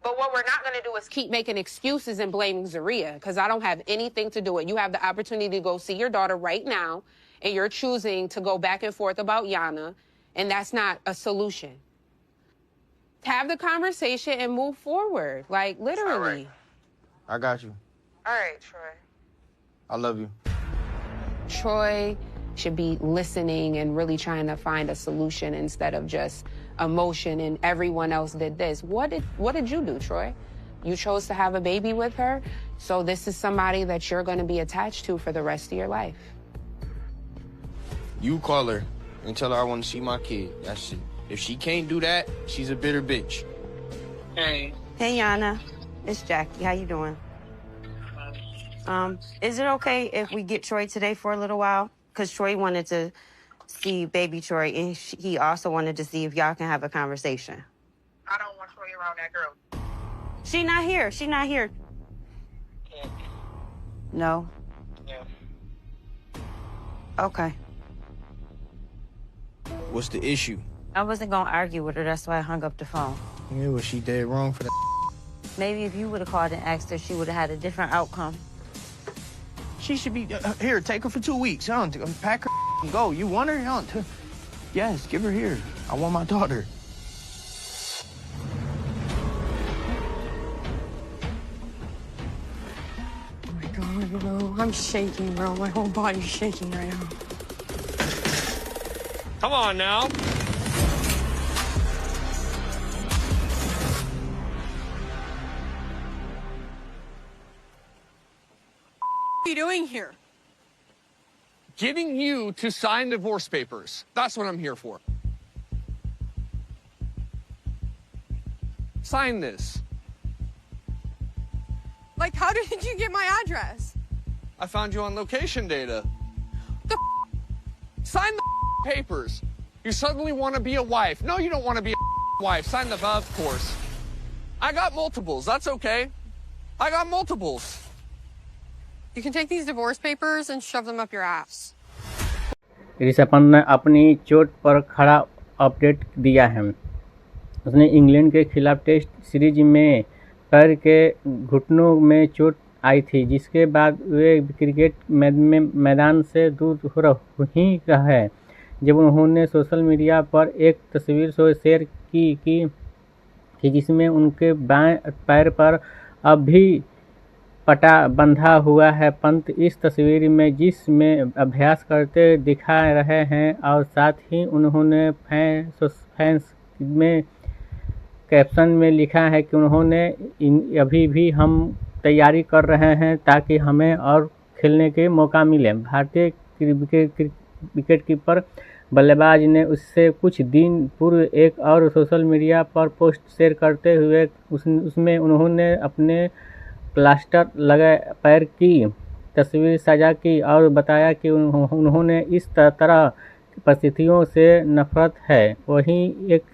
But what we're not going to do is keep making excuses and blaming Zaria, because I don't have anything to do with it. You have the opportunity to go see your daughter right now, and you're choosing to go back and forth about Yana, and that's not a solution. Have the conversation and move forward, literally. All right. I got you. All right, Troy. I love you. Troy should be listening and really trying to find a solution instead of just emotion and everyone else did this. What did you do, Troy? You chose to have a baby with her, so this is somebody that you're going to be attached to for the rest of your life. You call her and tell her I want to see my kid. That's it. If she can't do that, she's a bitter bitch. Hey. Hey, Yana. It's Jackie. How you doing? Is it okay if we get Troy today for a little while? Because Troy wanted to see baby Troy, and he also wanted to see if y'all can have a conversation. I don't want Troy around that girl. She not here. She not here. No? Yeah. Okay. What's the issue? I wasn't going to argue with her. That's why I hung up the phone. Yeah, was she dead wrong for that? Maybe if you would have called and asked her, she would have had a different outcome. She should be here. Take her for 2 weeks. Pack her and go. You want her? Yes, give her here. I want my daughter. Oh my God, bro. I'm shaking, bro. My whole body's shaking right now. Come on now. you doing here? Getting you to sign divorce papers. That's what I'm here for. Sign this. Like, how did you get my address? I found you on location data. Sign the papers. You suddenly want to be a wife. No, you don't want to be a wife. Sign the of course. I got multiples. That's okay. I got multiples. You can take these divorce papers and shove them up your ass. Rishabh Pant ने अपनी चोट पर खड़ा update दिया है। उसने England के खिलाफ टेस्ट सीरीज में पैर के घुटनों में चोट आई थी, जिसके बाद वे क्रिकेट मैदान से दूर हो ही रहे। जब उन्होंने सोशल मीडिया पर एक तस्वीर शेयर की जिसमें उनके बाएं पैर पर अब भी पटा बंधा हुआ है। पंत इस तस्वीर में जिसमें अभ्यास करते दिखा रहे हैं और साथ ही उन्होंने फैंस में कैप्शन में लिखा है कि उन्होंने अभी भी हम तैयारी कर रहे हैं ताकि हमें और खेलने के मौका मिले। भारतीय विकेटकीपर बल्लेबाज ने उससे कुछ दिन पूर्व एक और सोशल मीडिया पर पोस्ट शेयर करते हुए उसमें उन्होंने अपने प्लास्टर लगे पैर की तस्वीर साझा की और बताया कि उन्होंने इस तरह परिस्थितियों से नफरत है। वहीं एक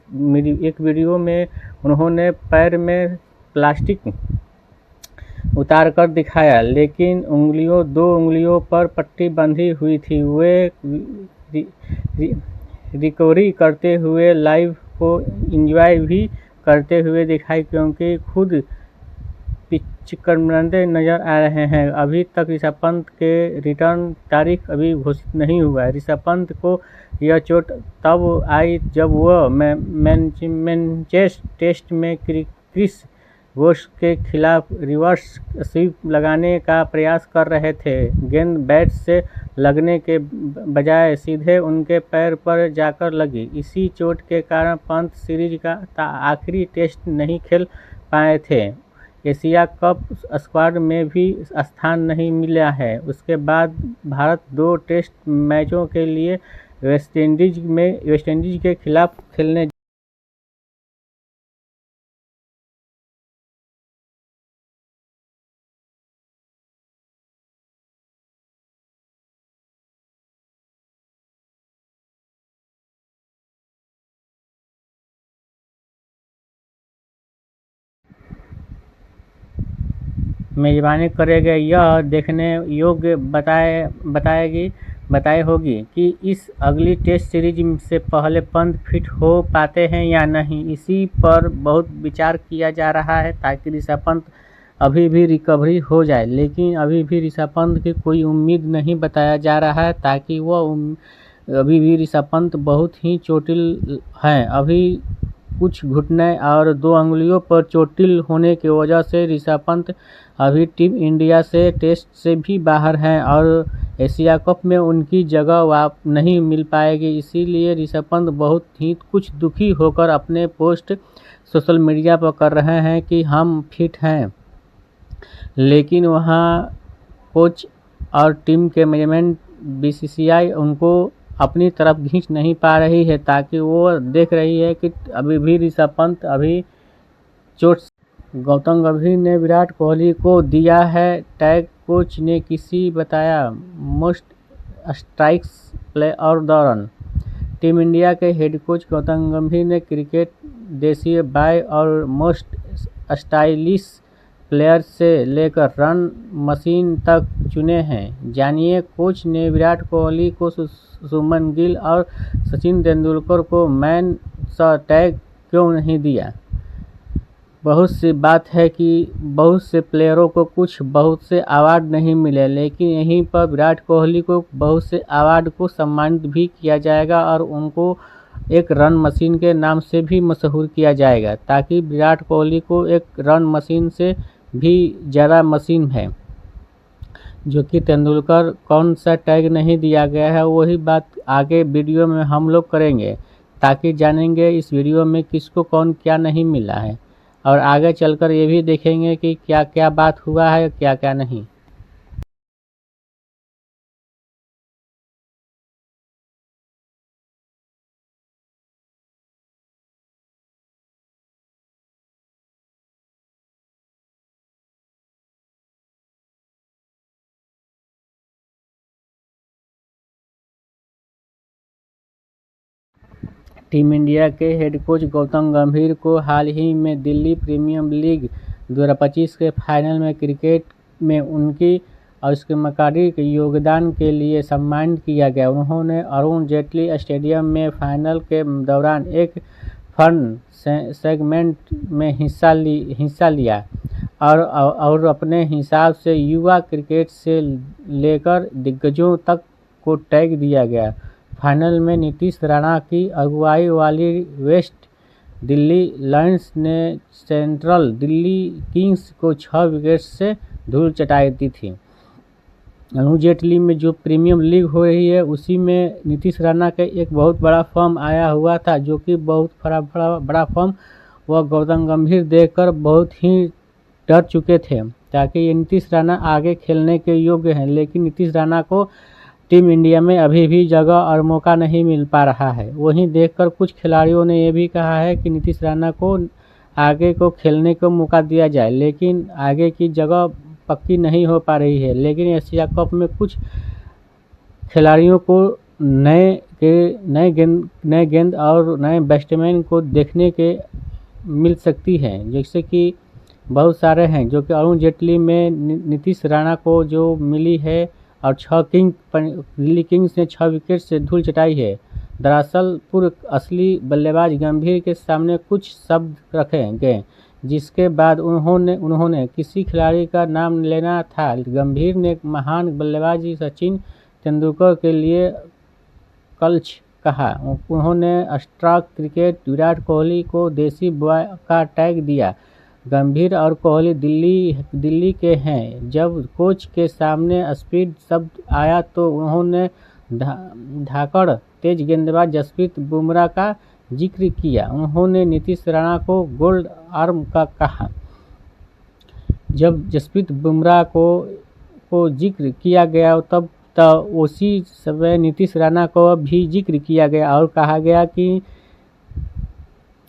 वीडियो में उन्होंने पैर में प्लास्टिक उतार कर दिखाया, लेकिन दो उंगलियों पर पट्टी बंधी हुई थी। वे रिकवरी करते हुए लाइव को एंजॉय भी करते हुए दिखाई, क्योंकि खुद पिचकर्मंदे नजर आ रहे हैं। अभी तक ऋषभ पंत के रिटर्न तारीख अभी घोषित नहीं हुआ है। ऋषभ पंत को यह चोट तब आई जब वह मैनचेस्टर टेस्ट में क्रिस वोश के खिलाफ रिवर्स स्वीप लगाने का प्रयास कर रहे थे। गेंद बैट से लगने के बजाय सीधे उनके पैर पर जाकर लगी। इसी चोट के कारण पंत सीरीज का आखिरी टेस्ट नहीं खेल पाए थे। एशिया कप स्क्वाड में भी स्थान नहीं मिला है। उसके बाद भारत 2 टेस्ट मैचों के लिए वेस्टइंडीज के खिलाफ खेलने मेजबानी करेंगे। यह देखने योग्य बताई होगी कि इस अगली टेस्ट सीरीज से पहले पंत फिट हो पाते हैं या नहीं। इसी पर बहुत विचार किया जा रहा है ताकि ऋषभ पंत अभी भी रिकवरी हो जाए, लेकिन अभी भी ऋषभ पंत की कोई उम्मीद नहीं बताया जा रहा है ताकि वह अभी भी ऋषभ पंत बहुत ही चोटिल हैं। अभी कुछ घुटने और 2 अंगुलियों पर चोटिल होने की वजह से ऋषभ पंत अभी टीम इंडिया से टेस्ट से भी बाहर हैं और एशिया कप में उनकी जगह नहीं मिल पाएगी। इसीलिए ऋषभ पंत बहुत ही कुछ दुखी होकर अपने पोस्ट सोशल मीडिया पर कर रहे हैं कि हम फिट हैं, लेकिन वहाँ कोच और टीम के मैनेजमेंट बीसीसीआई उनको अपनी तरफ खींच नहीं पा रही है, ताकि वो देख रही है कि अभी भी ऋषभ पंत अभी चोट। गौतम गंभीर ने विराट कोहली को दिया है टैग, कोच ने किसी बताया मोस्ट स्ट्राइक्स प्ले और दौरान। टीम इंडिया के हेड कोच गौतम गंभीर ने क्रिकेट देसी बॉय और मोस्ट स्टाइलिश प्लेयर से लेकर रन मशीन तक चुने हैं। जानिए कोच ने विराट कोहली को, शुभमन गिल और सचिन तेंदुलकर को मैन द टैग क्यों नहीं दिया। बहुत सी बात है कि बहुत से प्लेयरों को बहुत से अवार्ड नहीं मिले, लेकिन यहीं पर विराट कोहली को बहुत से अवार्ड को सम्मानित भी किया जाएगा और उनको एक रन मशीन के नाम से भी मशहूर किया जाएगा, ताकि विराट कोहली को एक रन मशीन से भी ज़्यादा मशीन है, जो कि तेंदुलकर कौन सा टैग नहीं दिया गया है। वही बात आगे वीडियो में हम लोग करेंगे, ताकि जानेंगे इस वीडियो में किसको कौन क्या नहीं मिला है, और आगे चलकर ये भी देखेंगे कि क्या क्या बात हुआ है क्या क्या नहीं। टीम इंडिया के हेड कोच गौतम गंभीर को हाल ही में दिल्ली प्रीमियर लीग 2025 के फाइनल में क्रिकेट में उनकी असामयिक योगदान के लिए सम्मानित किया गया। उन्होंने अरुण जेटली स्टेडियम में फाइनल के दौरान एक फन सेगमेंट में हिस्सा लिया और अपने हिसाब से युवा क्रिकेट से लेकर दिग्गजों तक को टैग दिया गया। फाइनल में नीतीश राणा की अगुवाई वाली वेस्ट दिल्ली लायंस ने सेंट्रल दिल्ली किंग्स को 6 विकेट से धूल चटाई दी थी। अरुण जेटली में जो प्रीमियर लीग हो रही है उसी में नीतीश राणा के एक बहुत बड़ा फॉर्म आया हुआ था, जो कि बहुत बड़ा फॉर्म वह गौतम गंभीर देखकर बहुत ही डर चुके थे ताकि ये नीतीश राणा आगे खेलने के योग्य हैं, लेकिन नीतीश राणा को टीम इंडिया में अभी भी जगह और मौका नहीं मिल पा रहा है। वहीं देखकर कुछ खिलाड़ियों ने यह भी कहा है कि नीतीश राणा को आगे को खेलने को मौका दिया जाए, लेकिन आगे की जगह पक्की नहीं हो पा रही है। लेकिन एशिया कप में कुछ खिलाड़ियों को नए गेंद और नए बैट्समैन को देखने के मिल सकती है, जैसे कि बहुत सारे हैं जो कि अरुण जेटली में नीतीश राणा को जो मिली है और दिल्ली किंग्स ने 6 विकेट से धूल चटाई है। दरअसल पूर्व असली बल्लेबाज गंभीर के सामने कुछ शब्द रखे गए जिसके बाद उन्होंने किसी खिलाड़ी का नाम लेना था। गंभीर ने महान बल्लेबाज सचिन तेंदुलकर के लिए कल्च कहा। उन्होंने स्ट्राइक क्रिकेट विराट कोहली को देसी बॉय का टैग दिया। गंभीर और कोहली दिल्ली के हैं। जब कोच के सामने स्पीड शब्द आया तो उन्होंने धाकड़ तेज गेंदबाज जसप्रीत बुमराह का जिक्र किया। उन्होंने नीतीश राणा को गोल्ड आर्म का कहा। जब जसप्रीत बुमराह को जिक्र किया गया तब उसी समय नीतीश राणा को भी जिक्र किया गया और कहा गया कि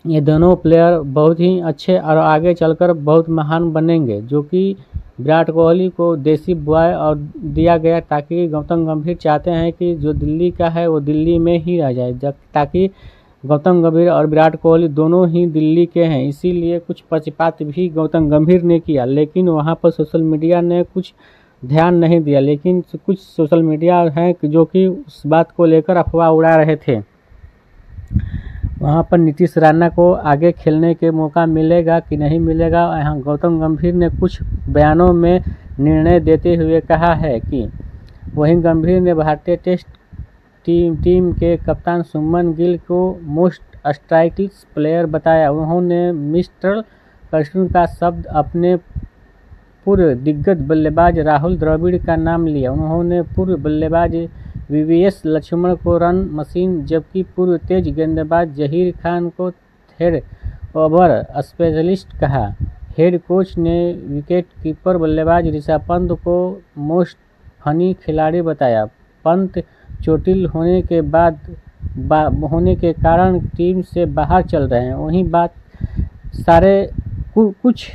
ये दोनों प्लेयर बहुत ही अच्छे और आगे चलकर बहुत महान बनेंगे, जो कि विराट कोहली को देसी बॉय और दिया गया ताकि गौतम गंभीर चाहते हैं कि जो दिल्ली का है वो दिल्ली में ही रह जाए, ताकि गौतम गंभीर और विराट कोहली दोनों ही दिल्ली के हैं। इसीलिए कुछ पक्षपात भी गौतम गंभीर ने किया, लेकिन वहाँ पर सोशल मीडिया ने कुछ ध्यान नहीं दिया। लेकिन कुछ सोशल मीडिया हैं जो कि उस बात को लेकर अफवाह उड़ा रहे थे। वहाँ पर नीतीश राणा को आगे खेलने के मौका मिलेगा कि नहीं मिलेगा, यहाँ गौतम गंभीर ने कुछ बयानों में निर्णय देते हुए कहा है कि वहीं गंभीर ने भारतीय टेस्ट टीम के कप्तान शुभमन गिल को मोस्ट स्ट्राइकिश प्लेयर बताया। उन्होंने मिस्टर कर्स्टन का शब्द अपने पूर्व दिग्गज बल्लेबाज राहुल द्रविड़ का नाम लिया। उन्होंने पूर्व बल्लेबाज वीवीएस लक्ष्मण को रन मशीन, जबकि पूर्व तेज गेंदबाज जहीर खान को थर्ड ओवर स्पेशलिस्ट कहा। हेड कोच ने विकेट कीपर बल्लेबाज ऋषभ पंत को मोस्ट फनी खिलाड़ी बताया। पंत चोटिल होने के कारण टीम से बाहर चल रहे हैं। वहीं बात कुछ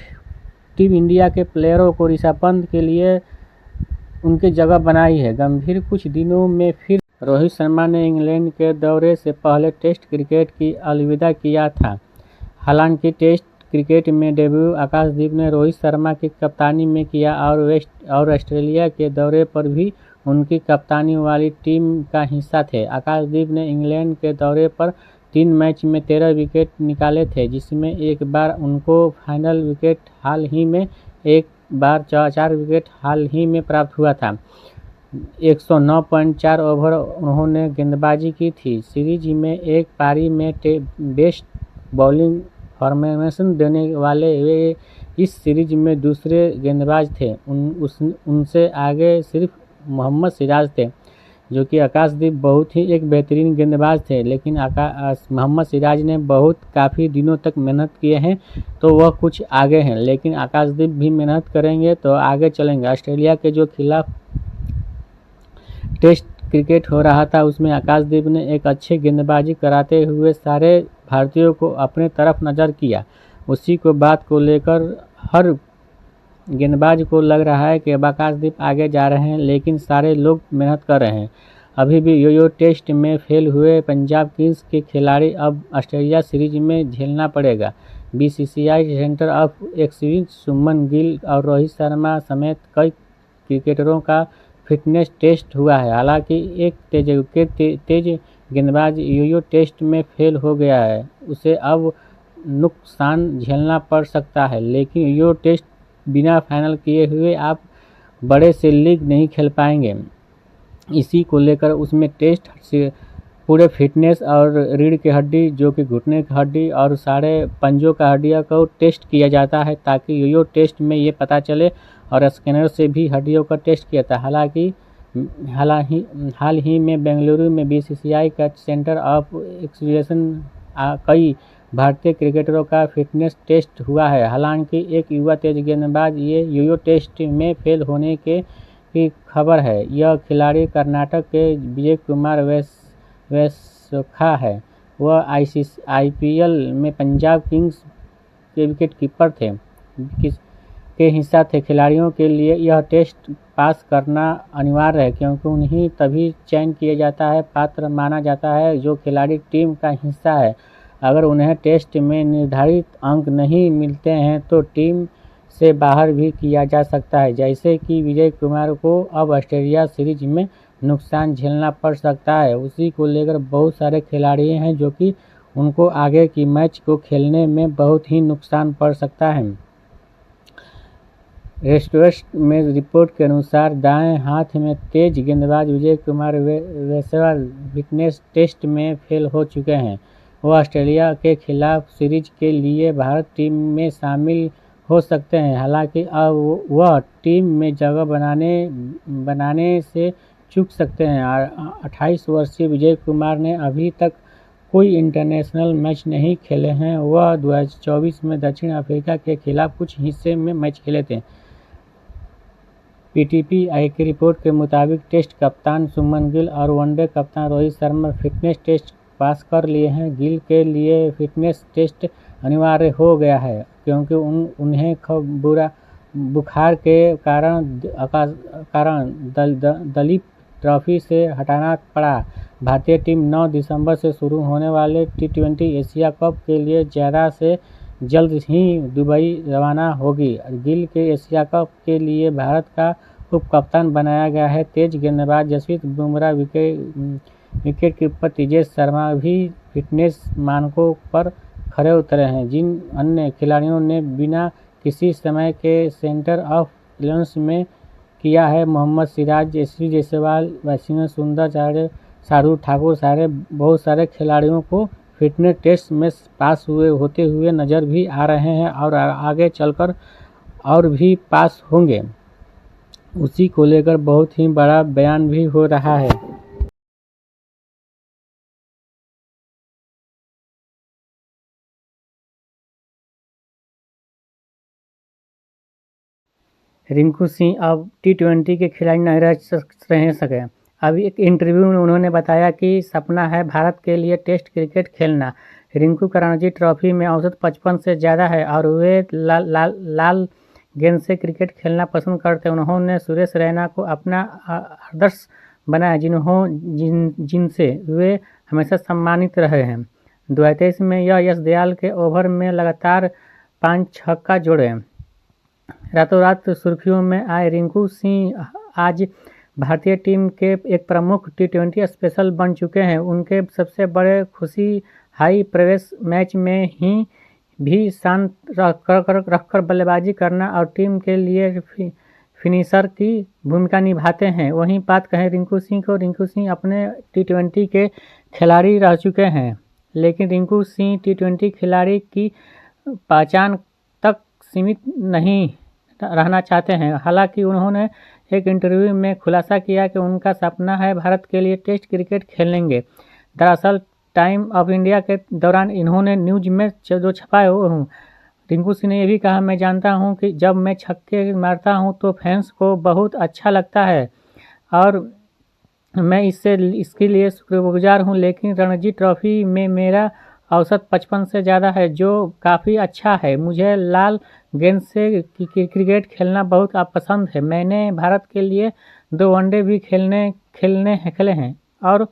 टीम इंडिया के प्लेयरों को ऋषभ पंत के लिए उनकी जगह बनाई है। गंभीर कुछ दिनों में फिर रोहित शर्मा ने इंग्लैंड के दौरे से पहले टेस्ट क्रिकेट की अलविदा किया था। हालांकि टेस्ट क्रिकेट में डेब्यू आकाशदीप ने रोहित शर्मा की कप्तानी में किया और ऑस्ट्रेलिया के दौरे पर भी उनकी कप्तानी वाली टीम का हिस्सा थे। आकाशदीप ने इंग्लैंड के दौरे पर 3 मैच में 13 विकेट निकाले थे, जिसमें एक बार उनको फाइनल विकेट हाल ही में 4 विकेट हाल ही में प्राप्त हुआ था। 109.4 ओवर उन्होंने गेंदबाजी की थी। सीरीज में एक पारी में बेस्ट बॉलिंग फॉर्मेशन देने वाले वे इस सीरीज में दूसरे गेंदबाज थे। उनसे आगे सिर्फ मोहम्मद सिराज थे, जो कि आकाशदीप बहुत ही एक बेहतरीन गेंदबाज थे। लेकिन मोहम्मद सिराज ने काफ़ी दिनों तक मेहनत किए हैं तो वह कुछ आगे हैं, लेकिन आकाशदीप भी मेहनत करेंगे तो आगे चलेंगे। ऑस्ट्रेलिया के जो खिलाफ टेस्ट क्रिकेट हो रहा था उसमें आकाशदीप ने एक अच्छी गेंदबाजी कराते हुए सारे भारतीयों को अपने तरफ नज़र किया। उसी को बात को लेकर हर गेंदबाज को लग रहा है कि अब आकाशदीप आगे जा रहे हैं, लेकिन सारे लोग मेहनत कर रहे हैं। अभी भी यो-यो टेस्ट में फेल हुए पंजाब किंग्स के खिलाड़ी अब ऑस्ट्रेलिया सीरीज में झेलना पड़ेगा। बीसीसीआई सेंटर ऑफ एक्सीलेंस सुमन गिल और रोहित शर्मा समेत कई क्रिकेटरों का फिटनेस टेस्ट हुआ है। हालांकि एक तेज गेंदबाज यो-यो टेस्ट में फेल हो गया है, उसे अब नुकसान झेलना पड़ सकता है। लेकिन यो टेस्ट बिना फाइनल किए हुए आप बड़े से लीग नहीं खेल पाएंगे। इसी को लेकर उसमें टेस्ट से पूरे फिटनेस और रीढ़ की हड्डी, जो कि घुटने की हड्डी और सारे पंजों का हड्डियों को टेस्ट किया जाता है, ताकि यो टेस्ट में ये पता चले, और स्कैनर से भी हड्डियों का टेस्ट किया था। हाल ही में बेंगलुरु में बीसीसीआई का सेंटर ऑफ एक्सीलेंस कई भारतीय क्रिकेटरों का फिटनेस टेस्ट हुआ है। हालांकि एक युवा तेज गेंदबाज ये यो टेस्ट में फेल होने की खबर है। यह खिलाड़ी कर्नाटक के विजय कुमार वैसोखा है। वह आईपीएल में पंजाब किंग्स के विकेट कीपर के हिस्सा थे। खिलाड़ियों के लिए यह टेस्ट पास करना अनिवार्य है, क्योंकि उन्हें तभी चयन किया जाता है, पात्र माना जाता है, जो खिलाड़ी टीम का हिस्सा है। अगर उन्हें टेस्ट में निर्धारित अंक नहीं मिलते हैं तो टीम से बाहर भी किया जा सकता है। जैसे कि विजय कुमार को अब ऑस्ट्रेलिया सीरीज में नुकसान झेलना पड़ सकता है। उसी को लेकर बहुत सारे खिलाड़ी हैं जो कि उनको आगे की मैच को खेलने में बहुत ही नुकसान पड़ सकता है। रेस्टोरेस्ट में रिपोर्ट के अनुसार दाएं हाथ में तेज गेंदबाज विजय कुमार वैसवा फिटनेस टेस्ट में फेल हो चुके हैं। वह ऑस्ट्रेलिया के खिलाफ सीरीज के लिए भारत टीम में शामिल हो सकते हैं। हालांकि अब वह टीम में जगह बनाने से चूक सकते हैं। 28 वर्षीय विजय कुमार ने अभी तक कोई इंटरनेशनल मैच नहीं खेले हैं। वह 2024 में दक्षिण अफ्रीका के खिलाफ कुछ हिस्से में मैच खेले थे। पीटीआई की रिपोर्ट के मुताबिक टेस्ट कप्तान सुमन गिल और वनडे कप्तान Rohit Sharma fitness test pass कर लिए हैं। गिल के लिए फिटनेस टेस्ट अनिवार्य हो गया है, क्योंकि उन्हें बुखार के कारण दलीप ट्रॉफी से हटाना पड़ा। भारतीय टीम 9 दिसंबर से शुरू होने वाले T20 एशिया कप के लिए ज़्यादा से जल्द ही दुबई रवाना होगी। गिल के एशिया कप के लिए भारत का उप कप्तान बनाया गया है। तेज गेंदबाज जसप्रीत बुमराह, विकेट कीपर तेजेश शर्मा भी फिटनेस मानकों पर खरे उतरे हैं। जिन अन्य खिलाड़ियों ने बिना किसी समय के सेंटर ऑफ एक्सीलेंस में किया है, मोहम्मद सिराज, यशस्वी जायसवाल, वाशिंगटन सुंदर, शार्दुल ठाकुर, बहुत सारे खिलाड़ियों को फिटनेस टेस्ट में पास होते हुए नज़र भी आ रहे हैं और आगे चलकर और भी पास होंगे। उसी को लेकर बहुत ही बड़ा बयान भी हो रहा है। रिंकू सिंह अब T20 के खिलाड़ी नहीं रह सके। अभी एक इंटरव्यू में उन्होंने बताया कि सपना है भारत के लिए टेस्ट क्रिकेट खेलना। रिंकू का रणजी ट्रॉफी में औसत 55 से ज़्यादा है और वे लाल गेंद से क्रिकेट खेलना पसंद करते हैं। उन्होंने सुरेश रैना को अपना आदर्श बनाया, जिनसे वे हमेशा सम्मानित रहे हैं। 2023 में यह यश दयाल के ओवर में लगातार 5 छक्का जोड़े। रातों रात सुर्खियों में आए रिंकू सिंह आज भारतीय टीम के एक प्रमुख T20 स्पेशल बन चुके हैं। उनके सबसे बड़े खुशी हाई प्रवेश मैच में ही भी शांत रखकर बल्लेबाजी करना और टीम के लिए फिनिशर की भूमिका निभाते हैं। वहीं बात कहें रिंकू सिंह को, रिंकू सिंह अपने T20 के खिलाड़ी रह चुके हैं, लेकिन रिंकू सिंह T20 खिलाड़ी की पहचान तक सीमित नहीं रहना चाहते हैं। हालांकि उन्होंने एक इंटरव्यू में खुलासा किया कि उनका सपना है भारत के लिए टेस्ट क्रिकेट खेलेंगे। दरअसल टाइम ऑफ इंडिया के दौरान इन्होंने न्यूज में जो छपाए हूँ, रिंकू सिंह ने यह भी कहा, मैं जानता हूं कि जब मैं छक्के मारता हूं तो फैंस को बहुत अच्छा लगता है और मैं इसके लिए शुक्रगुजार हूं, लेकिन रणजी ट्रॉफी में मेरा औसत 55 से ज़्यादा है, जो काफ़ी अच्छा है। मुझे लाल गेंद से क्रिकेट खेलना बहुत पसंद है। मैंने भारत के लिए 2 वनडे भी खेले हैं। और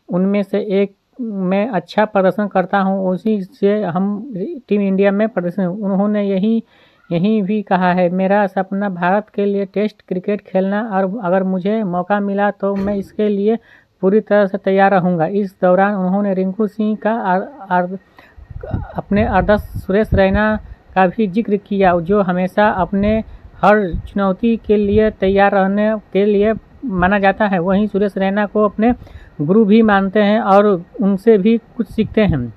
उनमें से एक में अच्छा प्रदर्शन करता हूं, उसी से हम टीम इंडिया में प्रदर्शन। उन्होंने यही भी कहा है, मेरा सपना भारत के लिए टेस्ट क्रिकेट खेलना और अगर मुझे मौका मिला तो मैं इसके लिए पूरी तरह से तैयार रहूंगा। इस दौरान उन्होंने रिंकू सिंह का अपने आदर्श सुरेश रैना का भी जिक्र किया, जो हमेशा अपने हर चुनौती के लिए तैयार रहने के लिए माना जाता है। वहीं सुरेश रैना को अपने गुरु भी मानते हैं और उनसे भी कुछ सीखते हैं।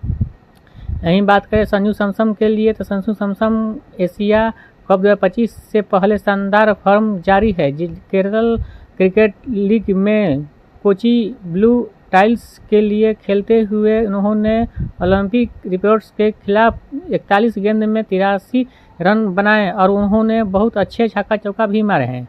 यहीं बात करें संजू सैमसन के लिए तो संजू सैमसन एशिया कप 2025 से पहले शानदार फॉर्म जारी है। केरल क्रिकेट लीग में कोची ब्लू टाइल्स के लिए खेलते हुए उन्होंने ओलंपिक रिपोर्ट्स के खिलाफ 41 गेंद में 83 रन बनाए और उन्होंने बहुत अच्छे छक्का चौका भी मारे हैं।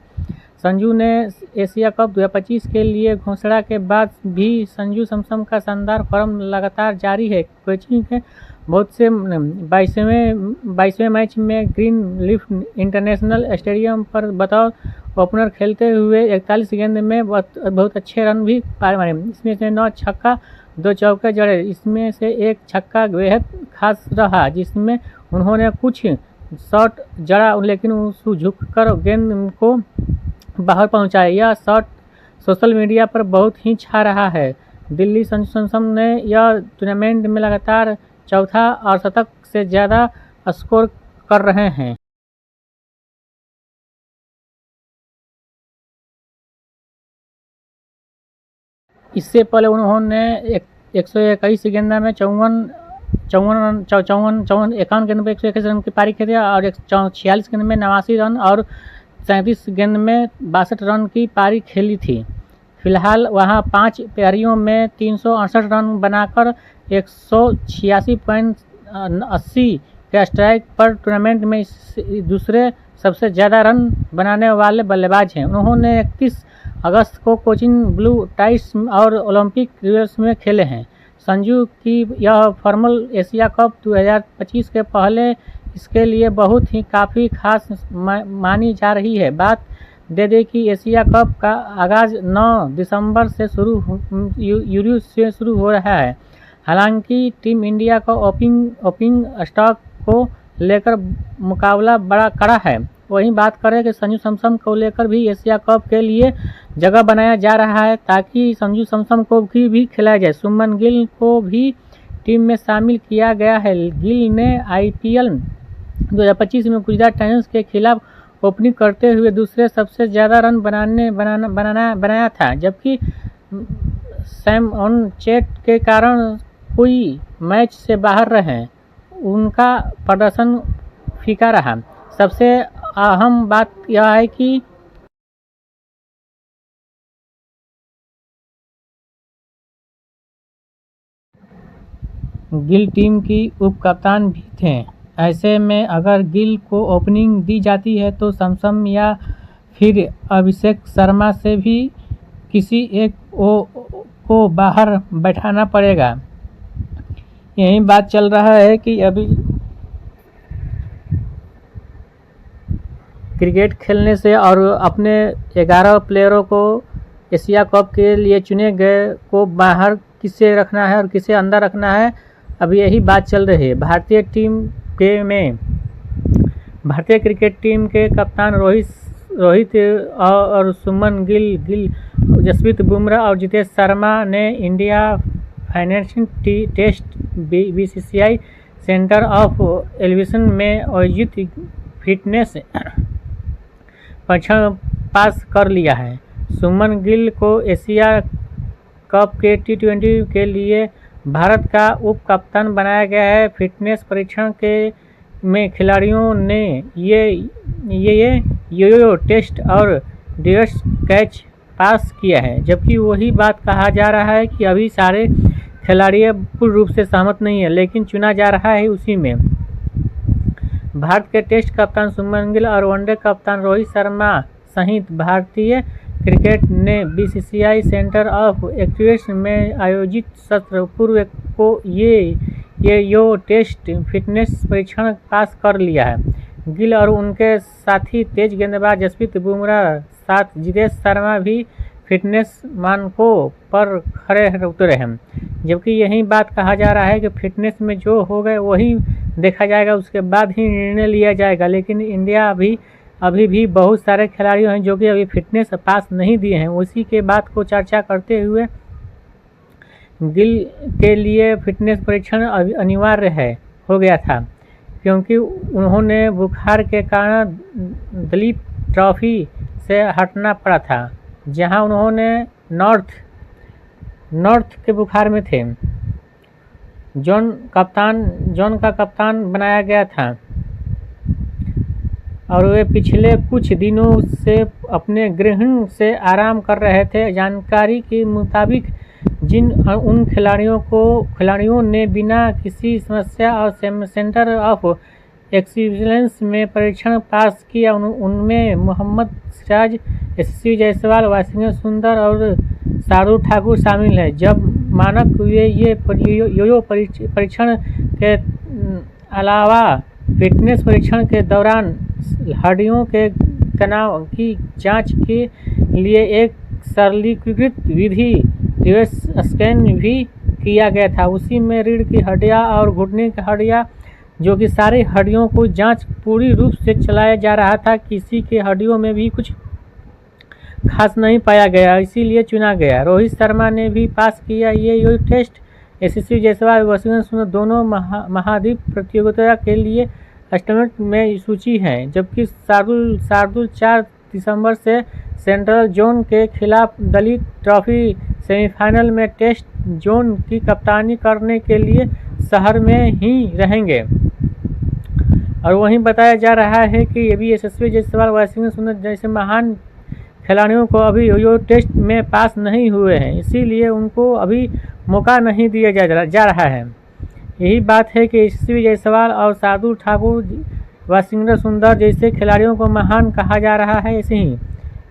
संजू ने एशिया कप 2025 के लिए घोषणा के बाद भी संजू सैमसन का शानदार फॉर्म लगातार जारी है। कोची के बहुत से 22वें मैच में ग्रीन लीफ इंटरनेशनल स्टेडियम पर बतौर ओपनर खेलते हुए 41 गेंद में बहुत अच्छे रन भी मारे। इसमें से 9 छक्का 2 चौके जड़े, इसमें से एक छक्का बेहद खास रहा जिसमें उन्होंने कुछ शॉट जड़ा लेकिन उसको झुककर गेंद को बाहर पहुंचाया। यह शॉट सोशल मीडिया पर बहुत ही छा रहा है। दिल्ली संजू सैमसन ने यह टूर्नामेंट में लगातार चौथा और शतक से ज़्यादा स्कोर कर रहे हैं। इससे पहले उन्होंने 121 गेंद में 51 गेंद में 121 रन की पारी खेली और 46 गेंद में 89 रन और 37 गेंद में 62 रन की पारी खेली थी। फिलहाल वहां 5 पारियों में 368 रन बनाकर 186.80 के स्ट्राइक पर टूर्नामेंट में दूसरे सबसे ज़्यादा रन बनाने वाले बल्लेबाज हैं। उन्होंने 31 अगस्त को कोचिन ब्लू टाइल्स और ओलंपिक रिवर्स में खेले हैं। संजू की यह फॉर्मल एशिया कप 2025 के पहले इसके लिए बहुत ही काफ़ी खास मानी जा रही है। बात दे दें कि एशिया कप का आगाज़ 9 दिसंबर से यूरो से शुरू हो रहा है। हालांकि टीम इंडिया का ओपनिंग स्टॉक को लेकर मुकाबला बड़ा कड़ा है। वहीं बात करें कि संजू सैमसन को लेकर भी एशिया कप के लिए जगह बनाया जा रहा है ताकि संजू सैमसन को भी खिलाया जाए। शुभमन गिल को भी टीम में शामिल किया गया है। गिल ने IPL 2025 में गुजरात टाइटंस के खिलाफ ओपनिंग करते हुए दूसरे सबसे ज़्यादा रन बनाया था, जबकि सैम चेट के कारण कोई मैच से बाहर रहे। उनका प्रदर्शन फीका रहा। सबसे अहम बात यह है कि गिल टीम की उप कप्तान भी थे। ऐसे में अगर गिल को ओपनिंग दी जाती है तो सैमसन या फिर अभिषेक शर्मा से भी किसी एक को बाहर बैठाना पड़ेगा। यही बात चल रहा है कि अभी क्रिकेट खेलने से और अपने 11 प्लेयरों को एशिया कप के लिए चुने गए को बाहर किसे रखना है और किसे अंदर रखना है, अभी यही बात चल रही है। भारतीय क्रिकेट टीम के कप्तान रोहित और शुभमन गिल, जसप्रीत बुमराह और जितेश शर्मा ने India financial test BCCI centre of elevation में आयोजित फिटनेस परीक्षण पास कर लिया है। शुभमन गिल को एशिया कप के T20 के लिए भारत का उप कप्तान बनाया गया है। फिटनेस परीक्षण में खिलाड़ियों ने ये यो टेस्ट और डिवर्स कैच पास किया है, जबकि वही बात कहा जा रहा है कि अभी सारे खिलाड़ी पूर्ण रूप से सहमत नहीं है, लेकिन चुना जा रहा है उसी में। भारत के टेस्ट कप्तान शुभमन गिल और वनडे कप्तान रोहित शर्मा सहित भारतीय क्रिकेट ने BCCI सेंटर ऑफ एक्सीलेंस में आयोजित सत्र पूर्व को ये टेस्ट फिटनेस परीक्षण पास कर लिया है। गिल और उनके साथी तेज गेंदबाज जसप्रीत बुमराह साथ जितेश शर्मा भी फिटनेस मानकों पर खरे उतरे हैं, जबकि यही बात कहा जा रहा है कि फिटनेस में जो हो गए वही देखा जाएगा, उसके बाद ही निर्णय लिया जाएगा। लेकिन इंडिया अभी भी बहुत सारे खिलाड़ियों हैं जो कि अभी फिटनेस पास नहीं दिए हैं। उसी के बात को चर्चा करते हुए गिल के लिए फिटनेस परीक्षण अनिवार्य हो गया था, क्योंकि उन्होंने बुखार के कारण दलीप ट्रॉफी से हटना पड़ा था, जहां उन्होंने नॉर्थ के बुखार में थे। जॉन का कप्तान बनाया गया था और वे पिछले कुछ दिनों से अपने ग्रहण से आराम कर रहे थे। जानकारी के मुताबिक उन खिलाड़ियों ने बिना किसी समस्या और सेंटर ऑफ एक्सीलेंस में परीक्षण पास किया, उनमें मोहम्मद सिराज, यशस्वी जायसवाल, वाशिंगटन सुंदर और शार्दुल ठाकुर शामिल हैं। जब मानक हुए ये परीक्षण के अलावा फिटनेस परीक्षण के दौरान हड्डियों के तनाव की जांच के लिए एक सरलीकृत विधि रिवर्स स्कैन भी किया गया था। उसी में रीढ़ की हड्डियां और घुटने की हड्डियां, जो कि सारी हड्डियों को जांच पूरी रूप से चलाया जा रहा था। किसी के हड्डियों में भी कुछ खास नहीं पाया गया, इसीलिए चुना गया। रोहित शर्मा ने भी पास किया ये टेस्ट। यशस्वी जायसवाल, वाशिंगटन सुंदर दोनों महाद्वीप प्रतियोगिता के लिए अष्टमक में सूची हैं, जबकि शार्दुल 4 दिसंबर से सेंट्रल जोन के खिलाफ दलीप ट्रॉफी सेमीफाइनल में टेस्ट जोन की कप्तानी करने के लिए शहर में ही रहेंगे। और वहीं बताया जा रहा है कि ये भी यशस्वी जायसवाल, वाशिंगटन सुंदर जैसे महान खिलाड़ियों को अभी यो टेस्ट में पास नहीं हुए हैं, इसीलिए उनको अभी मौका नहीं दिया जा रहा है। यही बात है कि यशस्वी जायसवाल और शार्दुल ठाकुर, वाशिंगटन सुंदर जैसे खिलाड़ियों को महान कहा जा रहा है। ऐसे ही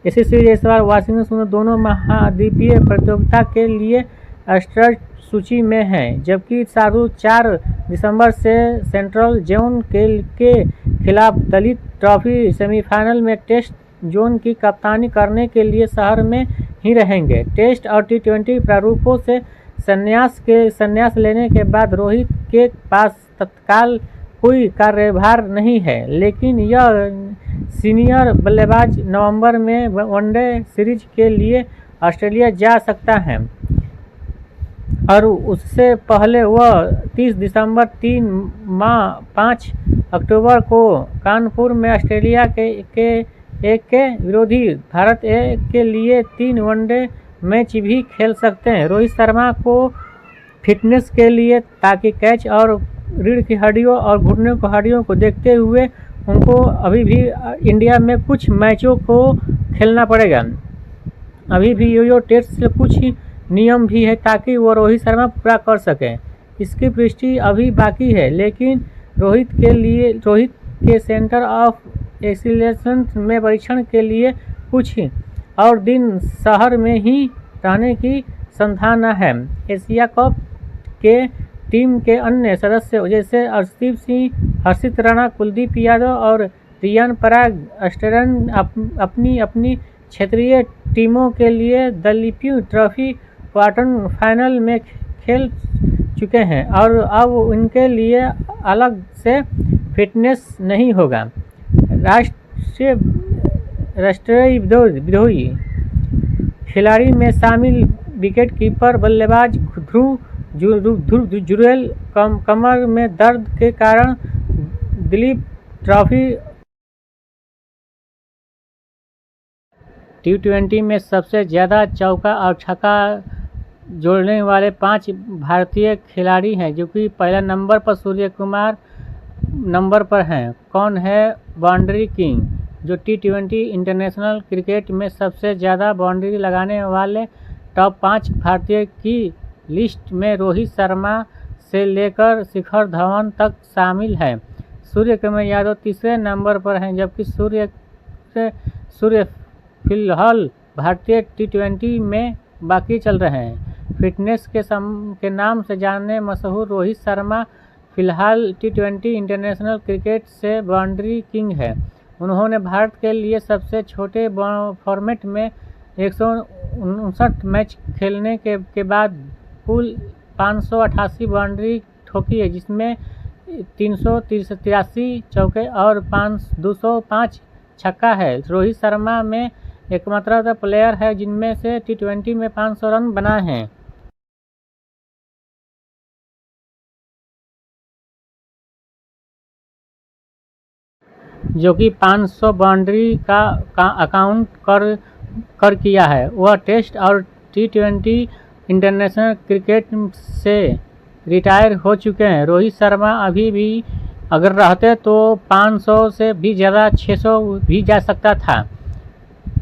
यशस्वी जायसवाल, वाशिंगटन सुंदर दोनों महाद्वीपीय प्रतियोगिता के लिए स्टार सूची में हैं, जबकि शार्दुल 4 दिसंबर से सेंट्रल जोन के खिलाफ दलीप ट्रॉफी सेमीफाइनल में टेस्ट जोन की कप्तानी करने के लिए शहर में ही रहेंगे। टेस्ट और T20 प्रारूपों से संन्यास लेने के बाद रोहित के पास तत्काल कोई कार्यभार नहीं है, लेकिन यह सीनियर बल्लेबाज नवंबर में वनडे सीरीज के लिए ऑस्ट्रेलिया जा सकता है और उससे पहले वह 30 दिसंबर 5 अक्टूबर को कानपुर में ऑस्ट्रेलिया के विरोधी भारत के लिए 3 वनडे मैच भी खेल सकते हैं। रोहित शर्मा को फिटनेस के लिए, ताकि कैच और रीढ़ की हड्डियों और घुटने की हड्डियों को देखते हुए उनको अभी भी इंडिया में कुछ मैचों को खेलना पड़ेगा। अभी भी यो टेस्ट से कुछ नियम भी है ताकि वो रोहित शर्मा पूरा कर सकें। इसकी पुष्टि अभी बाकी है, लेकिन रोहित के सेंटर ऑफ एक्सीलेंस में परीक्षण के लिए कुछ और दिन शहर में ही रहने की संभावना है। एशिया कप के टीम के अन्य सदस्य जैसे अर्शदीप सिंह, हर्षित राणा, कुलदीप यादव और रियान पराग ऑस्ट्रेलियन अपनी क्षेत्रीय टीमों के लिए दलीप ट्रॉफी क्वार्टर फाइनल में खेल चुके हैं और अब उनके लिए अलग से फिटनेस नहीं होगा। राष्ट्रीय विद्रोही खिलाड़ी में शामिल विकेट कीपर बल्लेबाज ध्रुव जुरेल कमर में दर्द के कारण दलीप ट्रॉफी T20 में सबसे ज़्यादा चौका और छक्का जोड़ने वाले 5 भारतीय खिलाड़ी हैं, जो कि पहला नंबर पर सूर्य कुमार नंबर पर हैं। कौन है बाउंड्री किंग? जो T20 इंटरनेशनल क्रिकेट में सबसे ज़्यादा बाउंड्री लगाने वाले टॉप 5 भारतीय की लिस्ट में रोहित शर्मा से लेकर शिखर धवन तक शामिल है। सूर्य कुमार यादव तीसरे नंबर पर हैं, जबकि सूर्य फिलहाल भारतीय T20 में बाकी चल रहे हैं। फिटनेस के नाम से जाने मशहूर रोहित शर्मा फिलहाल T20 इंटरनेशनल क्रिकेट से बाउंड्री किंग है। उन्होंने भारत के लिए सबसे छोटे फॉर्मेट में 159 मैच खेलने के बाद कुल 588 बाउंड्री ठोकी है, जिसमें 383 चौके और 205 छक्का है। रोहित शर्मा में एकमात्र प्लेयर है जिनमें से T20 में 500 रन बनाए हैं। जो कि 500 बाउंड्री का अकाउंट कर किया है। वह टेस्ट और T20 इंटरनेशनल क्रिकेट से रिटायर हो चुके हैं। रोहित शर्मा अभी भी अगर रहते तो 500 से भी ज़्यादा 600 भी जा सकता था।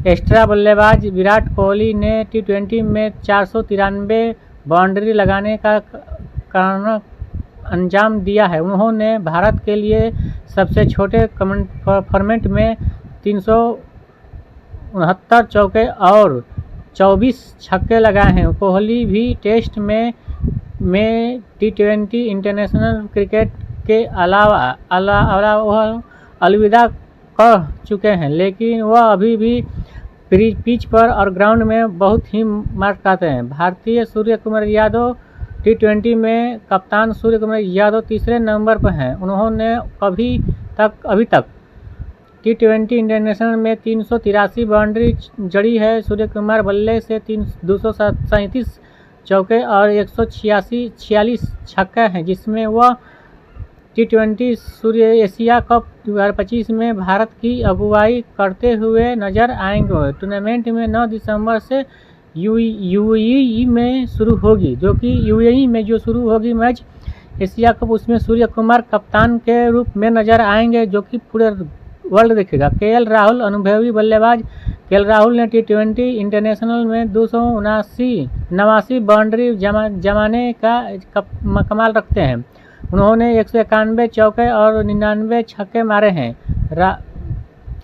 एक्स्ट्रा बल्लेबाज विराट कोहली ने T20 में 493 बाउंड्री लगाने का कारण अंजाम दिया है। उन्होंने भारत के लिए सबसे छोटे फॉर्मेट में 369 चौके और 24 छक्के लगाए हैं। कोहली भी टेस्ट में T20 इंटरनेशनल क्रिकेट के अलावा अलविदा कर चुके हैं, लेकिन वह अभी भी पिच पर और ग्राउंड में बहुत ही मार खाते हैं। भारतीय सूर्य कुमार यादव T20 में कप्तान सूर्य कुमार यादव तीसरे नंबर पर हैं। उन्होंने अभी तक T20 इंटरनेशनल में 383 बाउंड्री जड़ी है। सूर्य कुमार बल्ले से 237 चौके और 146 छक्के हैं, जिसमें वह T20 सूर्य एशिया कप 2025 में भारत की अगुवाई करते हुए नजर आएंगे। टूर्नामेंट में 9 दिसंबर से यूएई में शुरू होगी, जो कि यूएई में जो शुरू होगी मैच एशिया कप, उसमें सूर्य कुमार कप्तान के रूप में नजर आएंगे, जो कि पूरे वर्ल्ड देखेगा। केएल राहुल अनुभवी बल्लेबाज केएल राहुल ने T20 इंटरनेशनल में 289 बाउंड्री जमाने का कमाल रखते हैं। उन्होंने 191 चौके और 99 छक्के मारे हैं।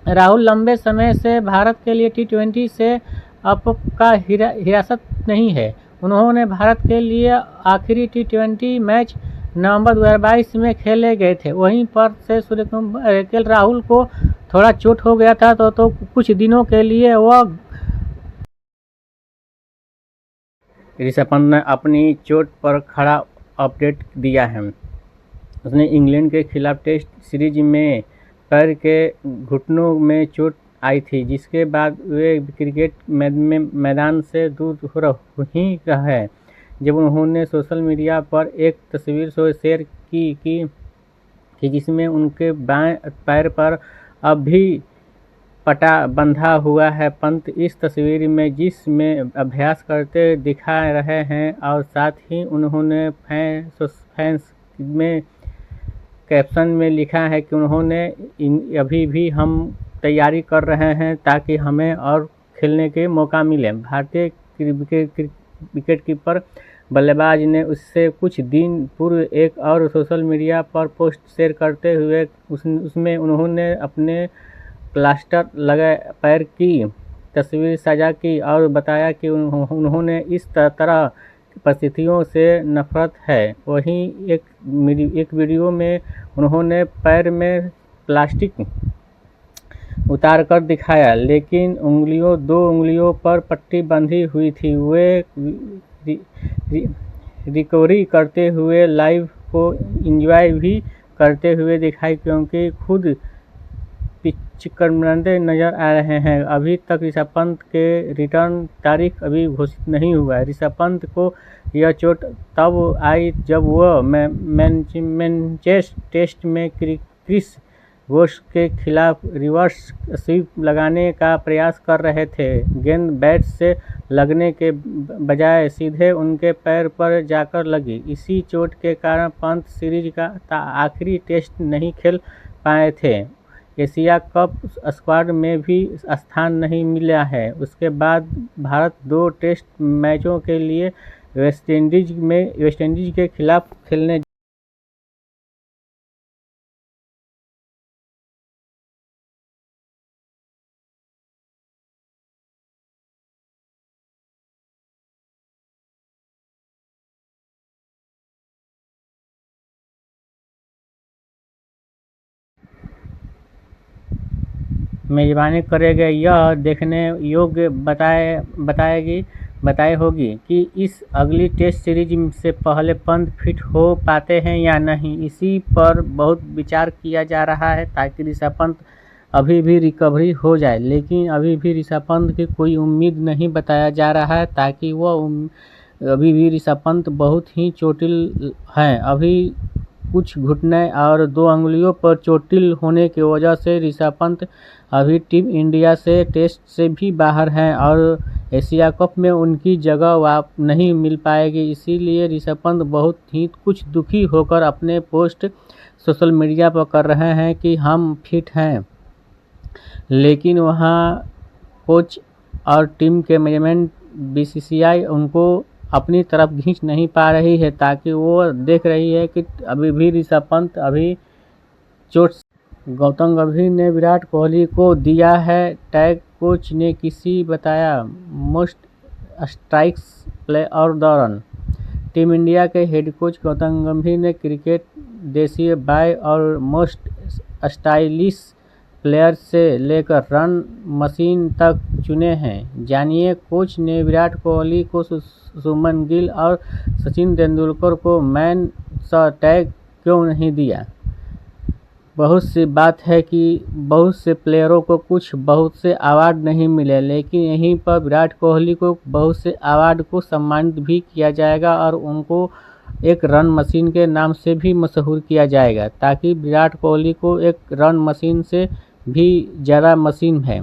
राहुल लंबे समय से भारत के लिए T20 से अप का हिरासत नहीं है। उन्होंने भारत के लिए आखिरी T20 मैच नवंबर 2022 में खेले गए थे। वहीं पर से केएल राहुल को थोड़ा चोट हो गया था, तो कुछ दिनों के लिए वह ऋषभ पंत ने अपनी चोट पर खड़ा अपडेट दिया है। उसने इंग्लैंड के खिलाफ टेस्ट सीरीज में पैर के घुटनों में चोट आई थी, जिसके बाद वे क्रिकेट मैदान से दूर हो ही है। जब उन्होंने सोशल मीडिया पर एक तस्वीर शेयर की जिसमें उनके बाएं पैर पर अब भी पटा बंधा हुआ है। पंत इस तस्वीर में जिसमें अभ्यास करते दिखा रहे हैं और साथ ही उन्होंने फैंस में कैप्शन में लिखा है कि उन्होंने अभी भी हम तैयारी कर रहे हैं ताकि हमें और खेलने के मौका मिले। भारतीय विकेट कीपर बल्लेबाज ने उससे कुछ दिन पूर्व एक और सोशल मीडिया पर पोस्ट शेयर करते हुए उसमें उन्होंने अपने प्लास्टर लगे पैर की तस्वीर साझा की और बताया कि उन्होंने इस तरह परिस्थितियों से नफरत है। वहीं एक वीडियो में उन्होंने पैर में प्लास्टिक उतार कर दिखाया, लेकिन दो उंगलियों पर पट्टी बंधी हुई थी। वे रिकवरी करते हुए लाइव को एंजॉय भी करते हुए दिखाई, क्योंकि खुद पिचकरमंदे नजर आ रहे हैं। अभी तक ऋषभ पंत के रिटर्न तारीख अभी घोषित नहीं हुआ है। ऋषभ पंत को यह चोट तब आई जब वह मैनचेस्टर टेस्ट में क्रिस वोक्स के खिलाफ रिवर्स स्वीप लगाने का प्रयास कर रहे थे। गेंद बैट से लगने के बजाय सीधे उनके पैर पर जाकर लगी। इसी चोट के कारण पंत सीरीज का आखिरी टेस्ट नहीं खेल पाए थे। एशिया कप स्क्वाड में भी स्थान नहीं मिला है। उसके बाद भारत 2 टेस्ट मैचों के लिए वेस्टइंडीज के खिलाफ खेलने मेजबानी करेंगे। यह देखने योग्य बताई होगी कि इस अगली टेस्ट सीरीज से पहले पंत फिट हो पाते हैं या नहीं। इसी पर बहुत विचार किया जा रहा है ताकि ऋषभ पंत अभी भी रिकवरी हो जाए, लेकिन अभी भी ऋषभ पंत की कोई उम्मीद नहीं बताया जा रहा है ताकि वह अभी भी ऋषभ पंत बहुत ही चोटिल हैं। अभी कुछ घुटने और 2 अंगुलियों पर चोटिल होने की वजह से ऋषभ पंत अभी टीम इंडिया से टेस्ट से भी बाहर हैं और एशिया कप में उनकी जगह नहीं मिल पाएगी। इसीलिए ऋषभ पंत बहुत ही कुछ दुखी होकर अपने पोस्ट सोशल मीडिया पर कर रहे हैं कि हम फिट हैं, लेकिन वहाँ कोच और टीम के मैनेजमेंट बीसीसीआई उनको अपनी तरफ खींच नहीं पा रही है ताकि वो देख रही है कि अभी भी ऋषभ पंत अभी चोट। गौतम गंभीर ने विराट कोहली को दिया है टैग, कोच ने किसी बताया मोस्ट स्ट्राइक्स प्ले और दौरान। टीम इंडिया के हेड कोच गौतम गंभीर ने क्रिकेट देसी बॉय और मोस्ट स्टाइलिश प्लेयर से लेकर रन मशीन तक चुने हैं। जानिए कोच ने विराट कोहली को, शुभमन गिल और सचिन तेंदुलकर को मैन द टैग क्यों नहीं दिया। बहुत सी बात है कि बहुत से प्लेयरों को बहुत से अवार्ड नहीं मिले, लेकिन यहीं पर विराट कोहली को बहुत से अवार्ड को सम्मानित भी किया जाएगा और उनको एक रन मशीन के नाम से भी मशहूर किया जाएगा ताकि विराट कोहली को एक रन मशीन से भी ज़्यादा मशीन है,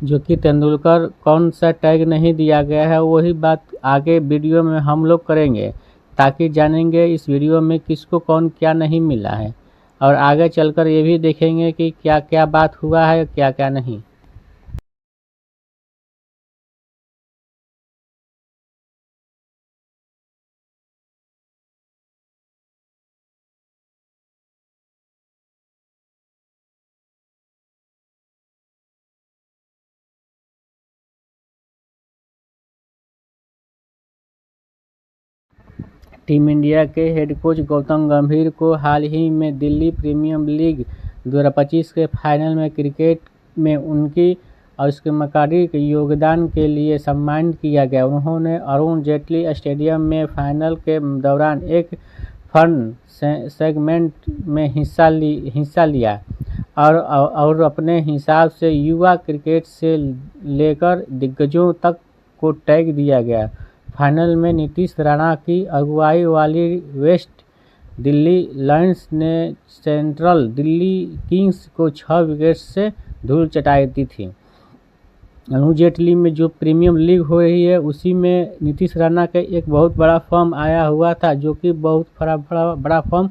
जो कि तेंदुलकर कौन सा टैग नहीं दिया गया है। वही बात आगे वीडियो में हम लोग करेंगे ताकि जानेंगे इस वीडियो में किसको कौन क्या नहीं मिला है और आगे चलकर ये भी देखेंगे कि क्या क्या बात हुआ है क्या क्या नहीं। टीम इंडिया के हेड कोच गौतम गंभीर को हाल ही में दिल्ली प्रीमियर लीग 2025 के फाइनल में क्रिकेट में उनकी और उसके मकारिक योगदान के लिए सम्मानित किया गया। उन्होंने अरुण जेटली स्टेडियम में फाइनल के दौरान एक फन सेगमेंट में हिस्सा लिया और अपने हिसाब से युवा क्रिकेट से लेकर दिग्गजों तक को टैग दिया गया। फाइनल में नीतीश राणा की अगुवाई वाली वेस्ट दिल्ली लायंस ने सेंट्रल दिल्ली किंग्स को 6 विकेट से धूल चटाई दी थी। अरुण जेटली में जो प्रीमियर लीग हो रही है उसी में नीतीश राणा का एक बहुत बड़ा फॉर्म आया हुआ था, जो कि बहुत बड़ा फॉर्म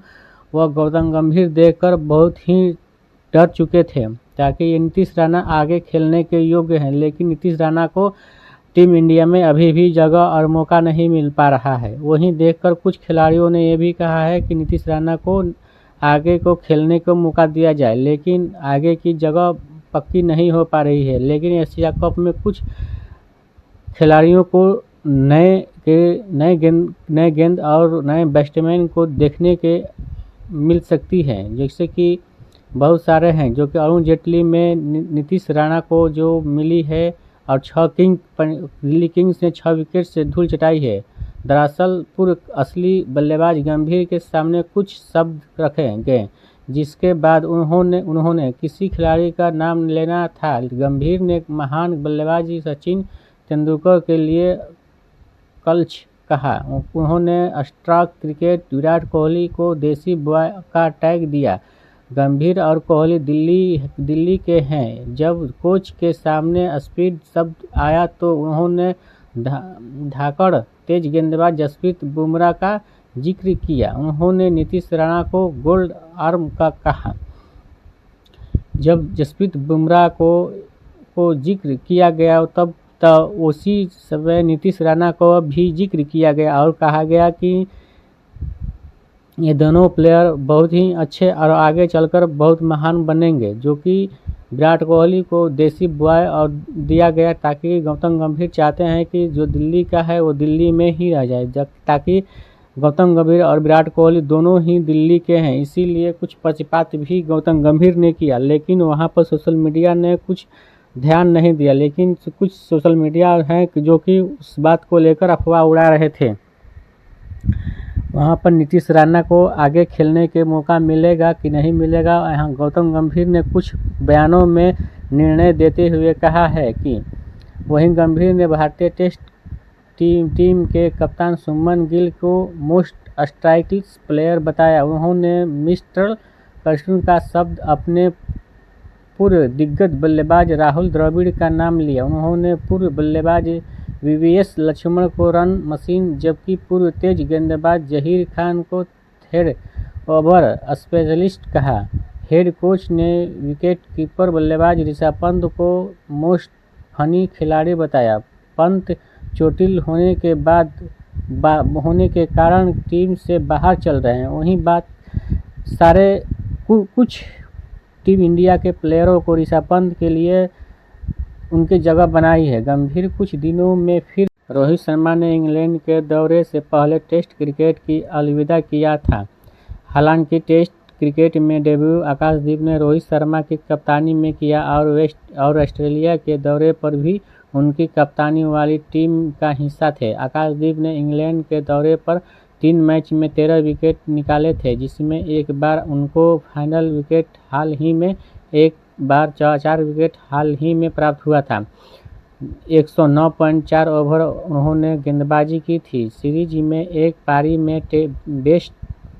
वह गौतम गंभीर देखकर बहुत ही डर चुके थे ताकि ये नीतीश राणा आगे खेलने के योग्य हैं, लेकिन नीतीश राणा को टीम इंडिया में अभी भी जगह और मौका नहीं मिल पा रहा है। वहीं देखकर कुछ खिलाड़ियों ने यह भी कहा है कि नीतीश राणा को आगे को खेलने को मौका दिया जाए, लेकिन आगे की जगह पक्की नहीं हो पा रही है। लेकिन एशिया कप में कुछ खिलाड़ियों को नए गेंद और नए बैट्समैन को देखने के मिल सकती है, जैसे कि बहुत सारे हैं जो कि अरुण जेटली में नीतीश राणा को जो मिली है और दिल्ली किंग्स ने 6 विकेट से धूल चटाई है। दरअसल पूर्व असली बल्लेबाज गंभीर के सामने कुछ शब्द रखे गए जिसके बाद उन्होंने किसी खिलाड़ी का नाम लेना था। गंभीर ने महान बल्लेबाज सचिन तेंदुलकर के लिए कल्च कहा। उन्होंने स्ट्राइक क्रिकेट विराट कोहली को देसी बॉय का टैग दिया। गंभीर और कोहली दिल्ली के हैं। जब कोच के सामने स्पीड शब्द आया तो उन्होंने धाकड़ तेज गेंदबाज जसप्रीत बुमराह का जिक्र किया। उन्होंने नीतीश राणा को गोल्ड आर्म का कहा। जब जसप्रीत बुमराह को जिक्र किया गया तब उसी समय नीतीश राणा को भी जिक्र किया गया और कहा गया कि ये दोनों प्लेयर बहुत ही अच्छे और आगे चलकर बहुत महान बनेंगे, जो कि विराट कोहली को देसी बॉय और दिया गया ताकि गौतम गंभीर चाहते हैं कि जो दिल्ली का है वो दिल्ली में ही रह जाए, ताकि गौतम गंभीर और विराट कोहली दोनों ही दिल्ली के हैं, इसीलिए कुछ पक्षपात भी गौतम गंभीर ने किया, लेकिन वहां पर सोशल मीडिया ने कुछ ध्यान नहीं दिया। लेकिन कुछ सोशल मीडिया हैं जो कि उस बात को लेकर अफवाह उड़ा रहे थे। वहां पर नीतीश राणा को आगे खेलने के मौका मिलेगा कि नहीं मिलेगा, यहाँ गौतम गंभीर ने कुछ बयानों में निर्णय देते हुए कहा है कि वहीं गंभीर ने भारतीय टेस्ट टीम के कप्तान शुभमन गिल को मोस्ट स्ट्राइकिश प्लेयर बताया। उन्होंने मिस्टर कर्स्टन का शब्द अपने पूर्व दिग्गज बल्लेबाज राहुल द्रविड़ का नाम लिया। उन्होंने पूर्व बल्लेबाज वीवीएस लक्ष्मण को रन मशीन, जबकि पूर्व तेज गेंदबाज जहीर खान को थर्ड ओवर स्पेशलिस्ट कहा। हेड कोच ने विकेट कीपर बल्लेबाज ऋषभ पंत को मोस्ट फनी खिलाड़ी बताया। पंत चोटिल होने के कारण टीम से बाहर चल रहे हैं। वहीं बात कुछ टीम इंडिया के प्लेयरों को ऋषभ पंत के लिए उनकी जगह बनाई है। गंभीर कुछ दिनों में फिर रोहित शर्मा ने इंग्लैंड के दौरे से पहले टेस्ट क्रिकेट की अलविदा किया था। हालांकि टेस्ट क्रिकेट में डेब्यू आकाशदीप ने रोहित शर्मा की कप्तानी में किया और ऑस्ट्रेलिया के दौरे पर भी उनकी कप्तानी वाली टीम का हिस्सा थे। आकाशदीप ने इंग्लैंड के दौरे पर 3 मैच में 13 विकेट निकाले थे, जिसमें एक बार उनको फाइनल विकेट हाल ही में, एक बार 4 विकेट हाल ही में प्राप्त हुआ था। 109.4 ओवर उन्होंने गेंदबाजी की थी। सीरीज में एक पारी में बेस्ट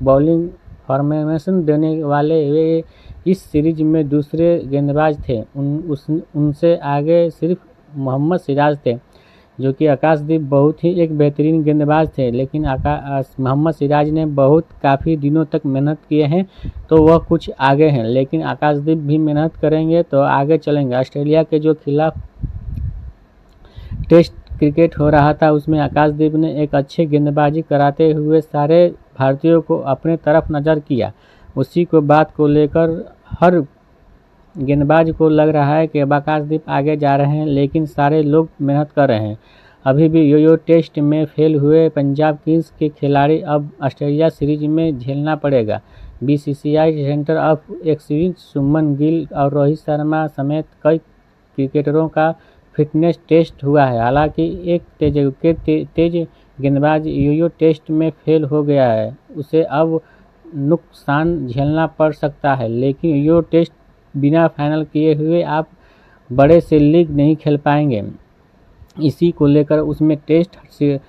बॉलिंग फॉर्मेशन देने वाले वे इस सीरीज में दूसरे गेंदबाज थे। उनसे आगे सिर्फ मोहम्मद सिराज थे, जो कि आकाशदीप बहुत ही एक बेहतरीन गेंदबाज थे, लेकिन मोहम्मद सिराज ने काफ़ी दिनों तक मेहनत किए हैं, तो वह कुछ आगे हैं। लेकिन आकाशदीप भी मेहनत करेंगे तो आगे चलेंगे। ऑस्ट्रेलिया के जो खिलाफ टेस्ट क्रिकेट हो रहा था, उसमें आकाशदीप ने एक अच्छी गेंदबाजी कराते हुए सारे भारतीयों को अपने तरफ नज़र किया। उसी को बात को लेकर हर गेंदबाज को लग रहा है कि अब आकाशदीप आगे जा रहे हैं, लेकिन सारे लोग मेहनत कर रहे हैं। अभी भी यो टेस्ट में फेल हुए पंजाब किंग्स के खिलाड़ी अब ऑस्ट्रेलिया सीरीज में झेलना पड़ेगा। BCCI centre of excellence Shubman Gill और रोहित शर्मा समेत कई क्रिकेटरों का फिटनेस टेस्ट हुआ है। हालांकि एक तेज गेंदबाज यो टेस्ट में फेल हो गया है, उसे अब नुकसान झेलना पड़ सकता है। लेकिन यो टेस्ट बिना फाइनल किए हुए आप बड़े से लीग नहीं खेल पाएंगे। इसी को लेकर उसमें टेस्ट से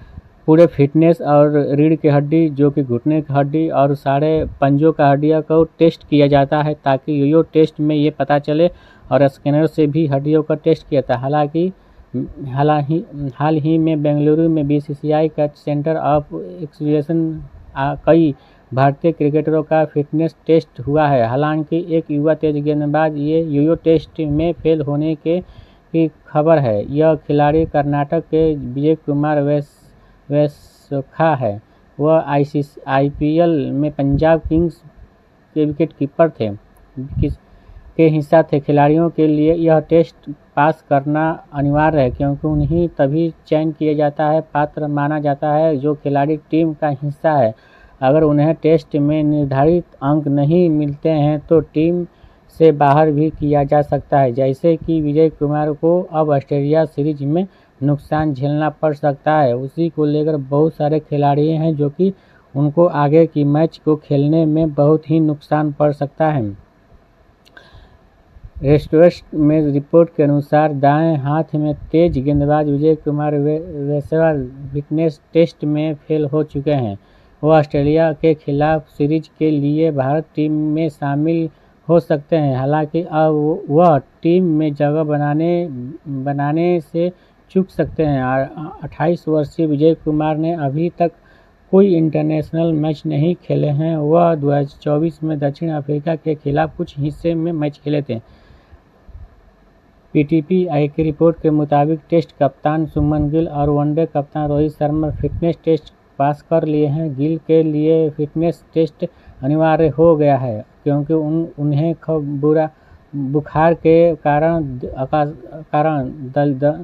पूरे फिटनेस और रीढ़ की हड्डी, जो कि घुटने की हड्डी और सारे पंजों का हड्डियों को टेस्ट किया जाता है, ताकि यो टेस्ट में ये पता चले। और स्कैनर से भी हड्डियों का टेस्ट किया था। हाल ही में बेंगलुरु में बीसीसीआई का सेंटर ऑफ एक्सीलेंस कई भारतीय क्रिकेटरों का फिटनेस टेस्ट हुआ है। हालांकि एक युवा तेज गेंदबाज ये यो टेस्ट में फेल होने की खबर है। यह खिलाड़ी कर्नाटक के विजय कुमार वैसोखा है। वह आईपीएल में पंजाब किंग्स के विकेट कीपर के हिस्सा थे। खिलाड़ियों के लिए यह टेस्ट पास करना अनिवार्य है, क्योंकि उन्हें तभी चयन किया जाता है, पात्र माना जाता है, जो खिलाड़ी टीम का हिस्सा है। अगर उन्हें टेस्ट में निर्धारित अंक नहीं मिलते हैं तो टीम से बाहर भी किया जा सकता है। जैसे कि विजय कुमार को अब ऑस्ट्रेलिया सीरीज में नुकसान झेलना पड़ सकता है। उसी को लेकर बहुत सारे खिलाड़ी हैं जो कि उनको आगे की मैच को खेलने में बहुत ही नुकसान पड़ सकता है। रेस्टवेस्ट में रिपोर्ट के अनुसार दाएं हाथ में तेज गेंदबाज विजय कुमार वैसवा फिटनेस टेस्ट में फेल हो चुके हैं। वह ऑस्ट्रेलिया के खिलाफ सीरीज के लिए भारत टीम में शामिल हो सकते हैं। हालांकि अब वह टीम में जगह बनाने से चूक सकते हैं। 28 वर्षीय विजय कुमार ने अभी तक कोई इंटरनेशनल मैच नहीं खेले हैं। वह 2024 में दक्षिण अफ्रीका के खिलाफ कुछ हिस्से में मैच खेले थे। पीटीआई की रिपोर्ट के मुताबिक टेस्ट कप्तान शुभमन गिल और वनडे कप्तान Rohit Sharma fitness test pass कर लिए हैं। गिल के लिए फिटनेस टेस्ट अनिवार्य हो गया है, क्योंकि उन्हें बुखार के कारण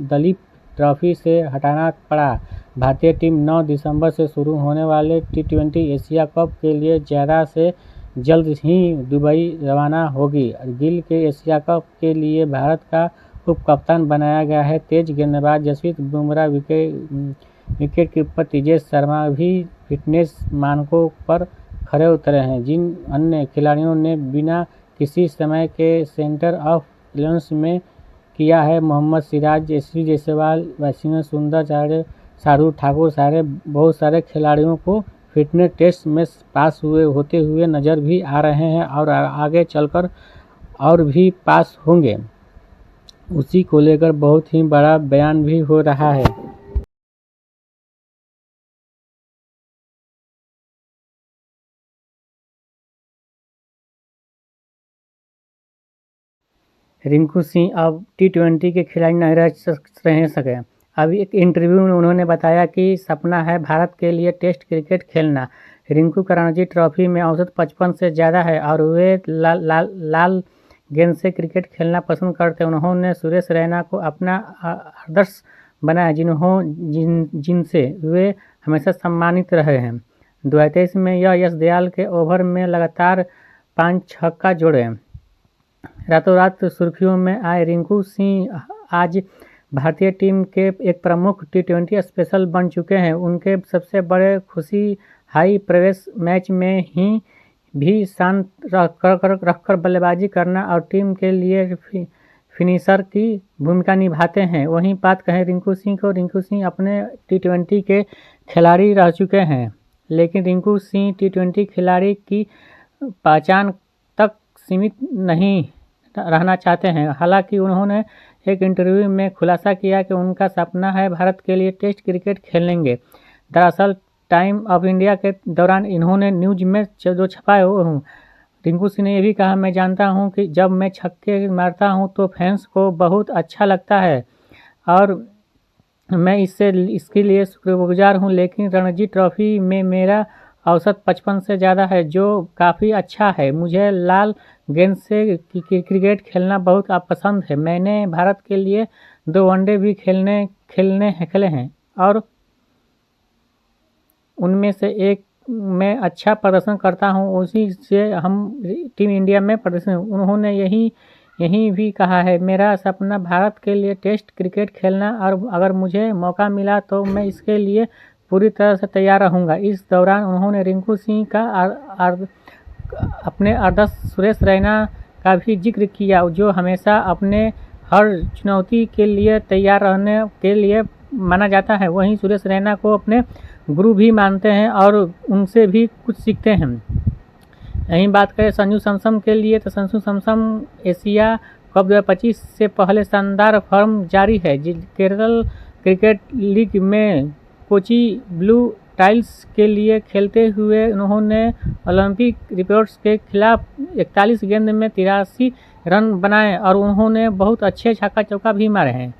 दलीप ट्रॉफी से हटाना पड़ा। भारतीय टीम 9 दिसंबर से शुरू होने वाले T20 एशिया कप के लिए ज़्यादा से जल्द ही दुबई रवाना होगी। गिल के एशिया कप के लिए भारत का उप कप्तान बनाया गया है। तेज गेंदबाज जसप्रीत बुमराह, विकेट कीपर तेजेश शर्मा भी फिटनेस मानकों पर खरे उतरे हैं। जिन अन्य खिलाड़ियों ने बिना किसी समय के सेंटर ऑफ इलेवन में किया है, मोहम्मद सिराज, यशस्वी जायसवाल, वाशिंगटन सुंदर, शार्दुल ठाकुर, बहुत सारे खिलाड़ियों को फिटनेस टेस्ट में पास होते हुए नज़र भी आ रहे हैं और आगे चलकर और भी पास होंगे। उसी को लेकर बहुत ही बड़ा बयान भी हो रहा है। रिंकू सिंह अब T20 के खिलाड़ी नहीं रह सके। अभी एक इंटरव्यू में उन्होंने बताया कि सपना है भारत के लिए टेस्ट क्रिकेट खेलना। रिंकू का रणजी ट्रॉफी में औसत 55 से ज़्यादा है और वे लाल गेंद से क्रिकेट खेलना पसंद करते हैं। उन्होंने सुरेश रैना को अपना आदर्श बनाया, जिनसे वे हमेशा सम्मानित रहे हैं। 2023 में यह यश दयाल के ओवर में लगातार 5 छक्का जोड़े। रातों रात सुर्खियों में आए रिंकू सिंह आज भारतीय टीम के एक प्रमुख T20 स्पेशल बन चुके हैं। उनके सबसे बड़े खुशी हाई प्रवेश मैच में ही भी शांत रखकर बल्लेबाजी करना और टीम के लिए फिनिशर की भूमिका निभाते हैं। वहीं बात कहें रिंकू सिंह को, रिंकू सिंह अपने T20 के खिलाड़ी रह चुके हैं, लेकिन रिंकू सिंह T20 खिलाड़ी की पहचान तक सीमित नहीं रहना चाहते हैं। हालांकि उन्होंने एक इंटरव्यू में खुलासा किया कि उनका सपना है भारत के लिए टेस्ट क्रिकेट खेलेंगे। दरअसल टाइम ऑफ इंडिया के दौरान इन्होंने न्यूज में जो छपाए हूँ, रिंकू सिंह ने यह भी कहा, मैं जानता हूं कि जब मैं छक्के मारता हूं तो फैंस को बहुत अच्छा लगता है और मैं इसके लिए शुक्रगुजार हूं, लेकिन रणजी ट्रॉफी में मेरा औसत 55 से ज़्यादा है, जो काफ़ी अच्छा है। मुझे लाल गेंद से क्रिकेट खेलना बहुत पसंद है। मैंने भारत के लिए 2 वनडे भी खेले हैं और उनमें से एक में अच्छा प्रदर्शन करता हूं, उसी से हम टीम इंडिया में प्रदर्शन। उन्होंने यही भी कहा है, मेरा सपना भारत के लिए टेस्ट क्रिकेट खेलना और अगर मुझे मौका मिला तो मैं इसके लिए पूरी तरह से तैयार रहूंगा। इस दौरान उन्होंने रिंकू सिंह का अपने आदर्श सुरेश रैना का भी जिक्र किया, जो हमेशा अपने हर चुनौती के लिए तैयार रहने के लिए माना जाता है। वहीं सुरेश रैना को अपने गुरु भी मानते हैं और उनसे भी कुछ सीखते हैं। यहीं बात करें संजू सैमसन के लिए तो संजू सैमसन एशिया कप 2025 से पहले शानदार फॉर्म जारी है। केरल क्रिकेट लीग में कोची ब्लू टाइल्स के लिए खेलते हुए उन्होंने ओलंपिक रिपोर्ट्स के खिलाफ 41 गेंद में 83 रन बनाए और उन्होंने बहुत अच्छे छक्का चौका भी मारे हैं।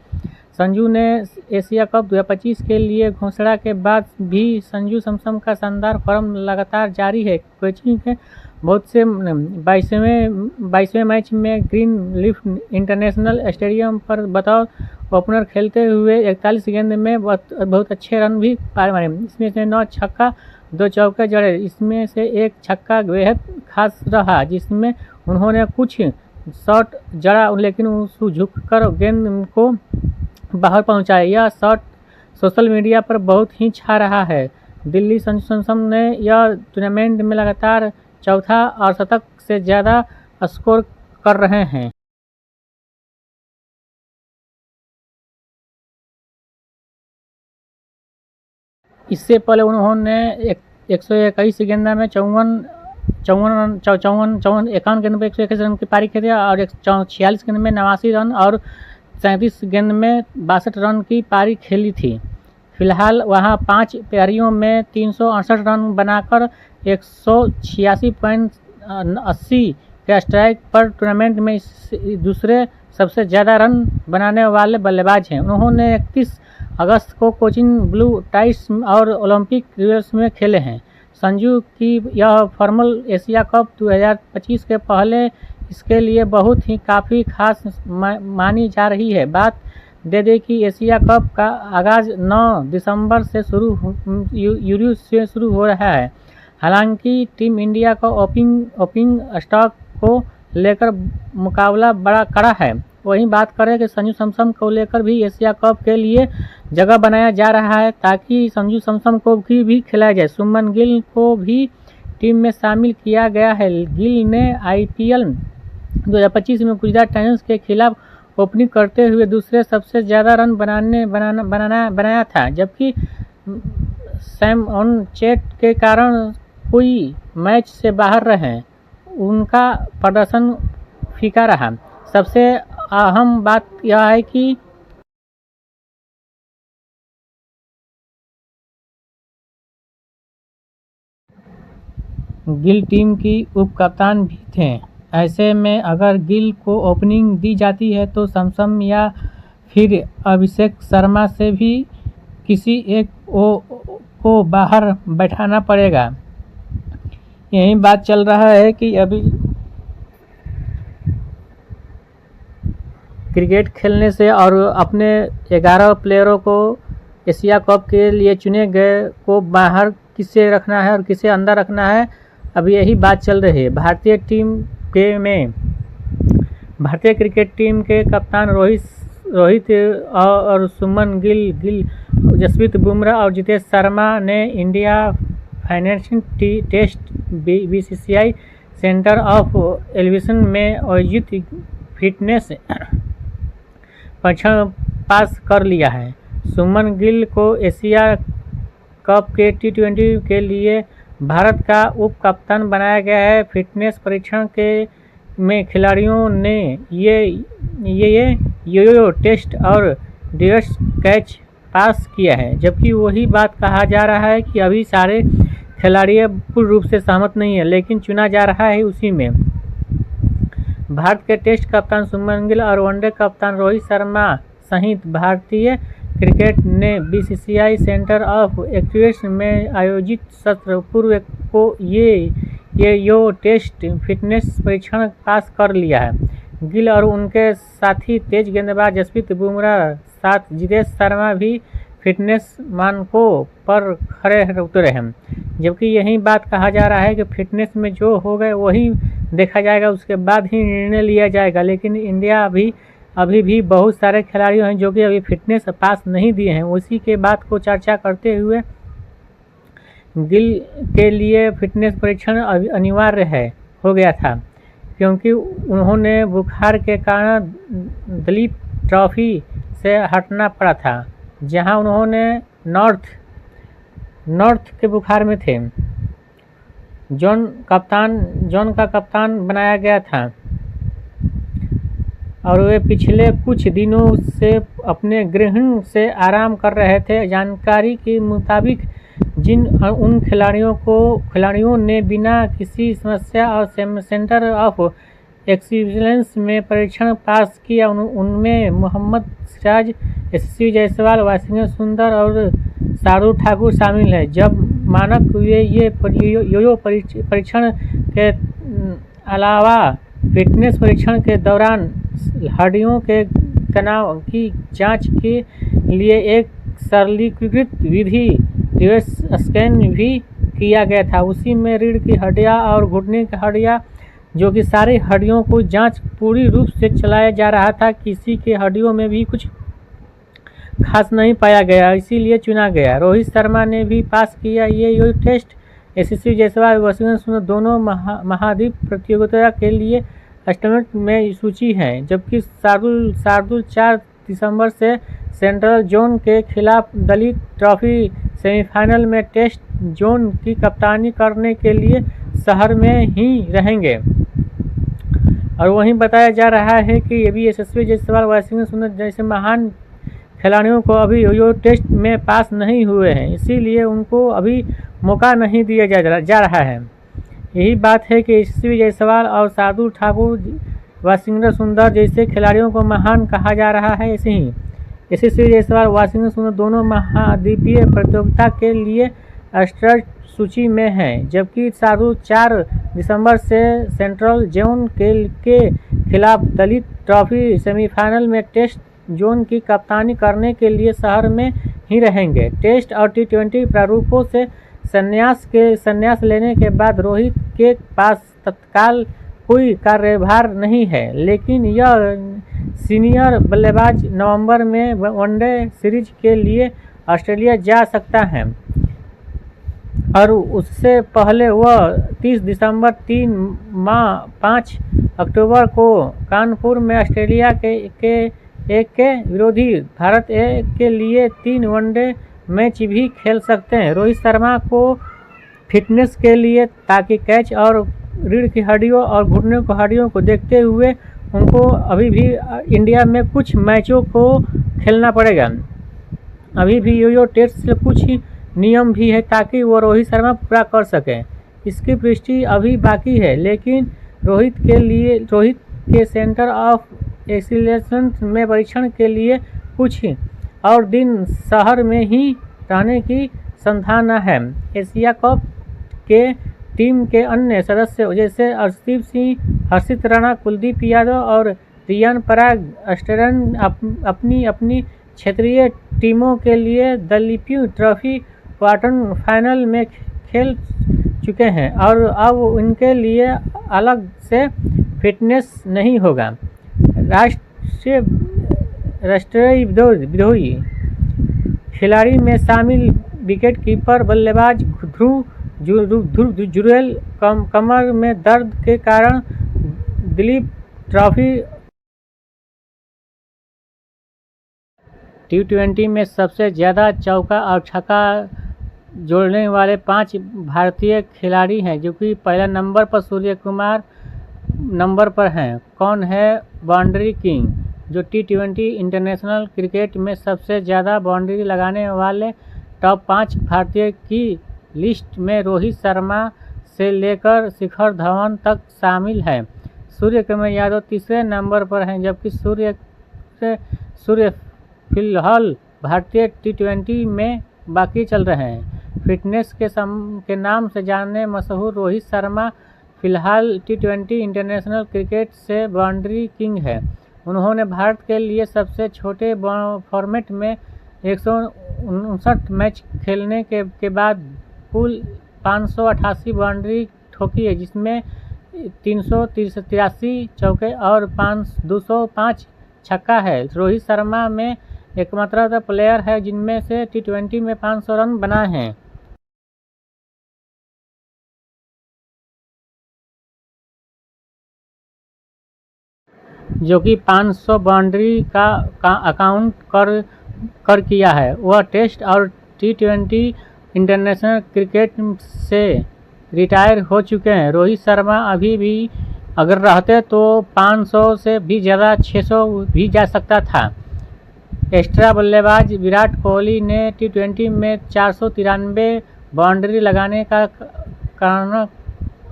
संजू ने एशिया कप 2025 के लिए घोषणा के बाद भी संजू सैमसन का शानदार फॉर्म लगातार जारी है। कोची के बहुत से 22वें मैच में ग्रीन लीफ इंटरनेशनल स्टेडियम पर बतौर ओपनर खेलते हुए 41 गेंद में बहुत अच्छे रन भी मारे। इसमें से 9 छक्का 2 चौके जड़े। इसमें से एक छक्का बेहद खास रहा, जिसमें उन्होंने कुछ शॉट जड़ा लेकिन उसको झुककर गेंद को बाहर पहुंचाया। यह शॉट सोशल मीडिया पर बहुत ही छा रहा है। दिल्ली संजू सैमसन ने यह टूर्नामेंट में लगातार चौथा और शतक से ज़्यादा स्कोर कर रहे हैं। इससे पहले उन्होंने 121 गेंद में 51 गेंद पर 121 रन की पारी खेली और 46 गेंद में 89 रन और 37 गेंद में 62 रन की पारी खेली थी। फिलहाल वहां 5 पारियों में 368 रन बनाकर 186.80 के स्ट्राइक पर टूर्नामेंट में दूसरे सबसे ज़्यादा रन बनाने वाले बल्लेबाज हैं। उन्होंने 31 अगस्त को कोचिन ब्लू टाइल्स और ओलंपिक रिवर्स में खेले हैं। संजू की यह फॉर्मल एशिया कप 2025 के पहले इसके लिए बहुत ही काफ़ी खास मानी जा रही है। बाद दे दें कि एशिया कप का आगाज़ 9 दिसंबर से यूरू से शुरू हो रहा है। हालांकि टीम इंडिया का ओपनिंग स्टॉक को लेकर मुकाबला बड़ा कड़ा है। वहीं बात करें कि संजू सैमसन को लेकर भी एशिया कप के लिए जगह बनाया जा रहा है ताकि संजू सैमसन को भी खिलाया जाए। शुभमन गिल को भी टीम में शामिल किया गया है। गिल ने IPL 2025 में गुजरात टाइटंस के खिलाफ ओपनिंग करते हुए दूसरे सबसे ज़्यादा रन बनाया था, जबकि सैम चेट के कारण कोई मैच से बाहर रहे। उनका प्रदर्शन फीका रहा। सबसे अहम बात यह है कि गिल टीम की उप कप्तान भी थे। ऐसे में अगर गिल को ओपनिंग दी जाती है तो सैमसन या फिर अभिषेक शर्मा से भी किसी एक को बाहर बैठाना पड़ेगा। यही बात चल रहा है कि अभी क्रिकेट खेलने से और अपने 11 प्लेयरों को एशिया कप के लिए चुने गए को बाहर किसे रखना है और किसे अंदर रखना है, अभी यही बात चल रही है। भारतीय क्रिकेट टीम के कप्तान रोहित और शुभमन गिल, जसप्रीत बुमराह और जितेश शर्मा ने India financial test BCCI centre of elevation में आयोजित फिटनेस परीक्षण पास कर लिया है। शुभमन गिल को एशिया कप के T20 के लिए भारत का उप कप्तान बनाया गया है। फिटनेस परीक्षण में खिलाड़ियों ने ये यो टेस्ट और डिस्कस कैच पास किया है, जबकि वही बात कहा जा रहा है कि अभी सारे खिलाड़ी पूर्ण रूप से सहमत नहीं है, लेकिन चुना जा रहा है उसी में। भारत के टेस्ट कप्तान शुभमन गिल और वनडे कप्तान रोहित शर्मा सहित भारतीय क्रिकेट ने BCCI सेंटर ऑफ एक्सीलेंस में आयोजित सत्र पूर्व को ये टेस्ट फिटनेस परीक्षण पास कर लिया है। गिल और उनके साथी तेज गेंदबाज जसप्रीत बुमराह साथ जितेश शर्मा भी फिटनेस मानकों पर खरे उतरे हैं, जबकि यही बात कहा जा रहा है कि फिटनेस में जो हो गए वही देखा जाएगा, उसके बाद ही निर्णय लिया जाएगा। लेकिन इंडिया अभी भी बहुत सारे खिलाड़ी हैं जो कि अभी फिटनेस पास नहीं दिए हैं। उसी के बात को चर्चा करते हुए गिल के लिए फिटनेस परीक्षण अनिवार्य हो गया था, क्योंकि उन्होंने बुखार के कारण दलीप ट्रॉफी से हटना पड़ा था, जहां उन्होंने नॉर्थ के बुखार में थे। जॉन का कप्तान बनाया गया था और वे पिछले कुछ दिनों से अपने ग्रहण से आराम कर रहे थे। जानकारी के मुताबिक उन खिलाड़ियों ने बिना किसी समस्या और सेंटर ऑफ एक्सीलेंस में परीक्षण पास किया। उनमें मोहम्मद सिराज, यशस्वी जायसवाल, वाशिंगटन सुंदर और शार्दुल ठाकुर शामिल हैं। जब मानक हुए ये परीक्षण के अलावा फिटनेस परीक्षण के दौरान हड्डियों के तनाव की जांच के लिए एक सरलीकृत विधि रिवर्स स्कैन भी किया गया था। उसी में रीढ़ की हड्डियां और घुटने की हड्डियां, जो कि सारी हड्डियों को जांच पूरी रूप से चलाया जा रहा था। किसी के हड्डियों में भी कुछ खास नहीं पाया गया, इसीलिए चुना गया। रोहित शर्मा ने भी पास किया ये टेस्ट। यशस्वी जायसवाल वाशिंगटन दोनों महाद्वीप प्रतियोगिता के लिए एस्टिमेट में सूची है, जबकि शार्दुल 4 दिसंबर से सेंट्रल जोन के खिलाफ दलीप ट्रॉफी सेमीफाइनल में टेस्ट जोन की कप्तानी करने के लिए शहर में ही रहेंगे। और वहीं बताया जा रहा है कि ये भी यशस्वी जायसवाल, वाशिंगटन जैसे महान खिलाड़ियों को अभी यो टेस्ट में पास नहीं हुए हैं, इसीलिए उनको अभी मौका नहीं दिया जा रहा है। यही बात है कि यशस्वी जायसवाल और शार्दुल ठाकुर, वाशिंगटन सुंदर जैसे खिलाड़ियों को महान कहा जा रहा है। ऐसे ही यशस्वी जायसवाल, वाशिंगटन सुंदर दोनों महाद्वीपीय प्रतियोगिता के लिए एस्टेट सूची में हैं, जबकि शार्दुल 4 दिसंबर से सेंट्रल जोन के खिलाफ दलीप ट्रॉफी सेमीफाइनल में टेस्ट जोन की कप्तानी करने के लिए शहर में ही रहेंगे। टेस्ट और T20 प्रारूपों से संन्यास लेने के बाद रोहित के पास तत्काल कोई कार्यभार नहीं है, लेकिन यह सीनियर बल्लेबाज नवंबर में वनडे सीरीज के लिए ऑस्ट्रेलिया जा सकता है और उससे पहले वह 30 दिसंबर 5 अक्टूबर को कानपुर में ऑस्ट्रेलिया के विरोधी भारत के लिए 3 वनडे मैच भी खेल सकते हैं। रोहित शर्मा को फिटनेस के लिए ताकि कैच और रीढ़ की हड्डियों और घुटने की हड्डियों को देखते हुए उनको अभी भी इंडिया में कुछ मैचों को खेलना पड़ेगा। अभी भी यो टेस्ट से कुछ नियम भी है ताकि वो रोहित शर्मा पूरा कर सकें। इसकी पुष्टि अभी बाकी है, लेकिन रोहित के सेंटर ऑफ एक्सीलेंस में परीक्षण के लिए कुछ और दिन शहर में ही रहने की संभावना है। एशिया कप के टीम के अन्य सदस्य जैसे अर्शदीप सिंह, हर्षित राणा, कुलदीप यादव और रियान पराग ऑस्ट्रेलियन अपनी अपनी क्षेत्रीय टीमों के लिए दिलीप ट्रॉफी क्वार्टर फाइनल में खेल चुके हैं और अब उनके लिए अलग से फिटनेस नहीं होगा। राष्ट्रीय विद्रोही खिलाड़ी में शामिल विकेट कीपर बल्लेबाज ध्रुव जुरेल कमर में दर्द के कारण दिलीप ट्रॉफी T20 में सबसे ज़्यादा चौका और छक्का जोड़ने वाले 5 भारतीय खिलाड़ी हैं, जो कि पहला नंबर पर सूर्य कुमार नंबर पर हैं। कौन है बाउंड्री किंग? जो T20 इंटरनेशनल क्रिकेट में सबसे ज़्यादा बाउंड्री लगाने वाले टॉप 5 भारतीय की लिस्ट में रोहित शर्मा से लेकर शिखर धवन तक शामिल है। सूर्य कुमार यादव तीसरे नंबर पर हैं, जबकि सूर्य फिलहाल भारतीय T20 में बाकी चल रहे हैं। फिटनेस के नाम से जाने मशहूर रोहित शर्मा फिलहाल T20 इंटरनेशनल क्रिकेट से बाउंड्री किंग है। उन्होंने भारत के लिए सबसे छोटे फॉर्मेट में 159 मैच खेलने के बाद कुल 588 बाउंड्री ठोकी है, जिसमें 383 चौके और 205 छक्का है। रोहित शर्मा में एकमात्र प्लेयर है जिनमें से T20 में 500 रन बनाए हैं। जो कि 500 बाउंड्री का अकाउंट कर किया है। वह टेस्ट और T20 इंटरनेशनल क्रिकेट से रिटायर हो चुके हैं। रोहित शर्मा अभी भी अगर रहते तो 500 से भी ज़्यादा 600 भी जा सकता था। एक्स्ट्रा बल्लेबाज विराट कोहली ने T20 में 493 बाउंड्री लगाने का कारण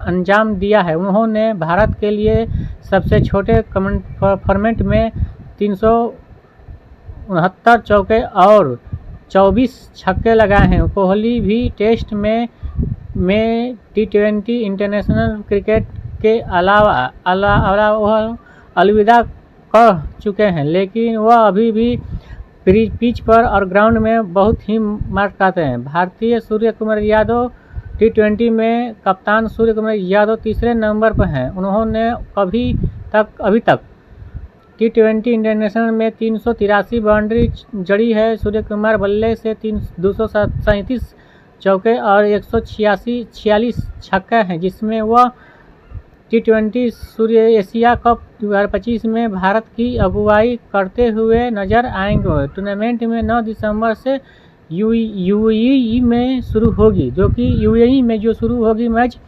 अंजाम दिया है। उन्होंने भारत के लिए सबसे छोटे फॉर्मेट में 369 चौके और 24 छक्के लगाए हैं। कोहली भी टेस्ट में T20 इंटरनेशनल क्रिकेट के अलावा अलविदा कर चुके हैं, लेकिन वह अभी भी पिच पर और ग्राउंड में बहुत ही मार खाते हैं। भारतीय सूर्य कुमार यादव T20 में कप्तान सूर्य कुमार यादव तीसरे नंबर पर हैं। उन्होंने अभी तक T20 इंटरनेशनल में 383 बाउंड्री जड़ी है। सूर्य कुमार बल्ले से 237 चौके और 146 छक्के हैं, जिसमें वह T20 सूर्य एशिया कप 2025 में भारत की अगुवाई करते हुए नजर आएंगे। टूर्नामेंट में 9 दिसंबर से यूएई में शुरू होगी, जो कि यूएई में जो शुरू होगी मैच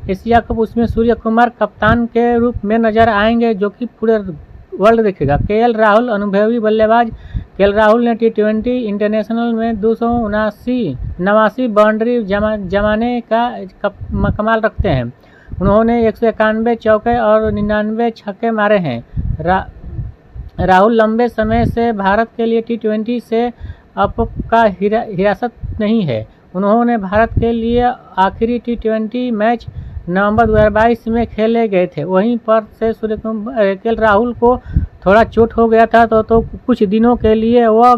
एशिया कप, उसमें सूर्य कुमार कप्तान के रूप में नजर आएंगे, जो कि पूरे वर्ल्ड देखेगा। केएल राहुल अनुभवी बल्लेबाज केएल राहुल ने T20 इंटरनेशनल में 289 बाउंड्री जमाने का कमाल रखते हैं। उन्होंने 191 चौके और 99 छक्के मारे हैं। राहुल लंबे समय से भारत के लिए T20 से अप का हिरासत नहीं है। उन्होंने भारत के लिए आखिरी T20 मैच नवंबर 2022 में खेले गए थे। वहीं पर से केएल राहुल को थोड़ा चोट हो गया था तो कुछ दिनों के लिए वह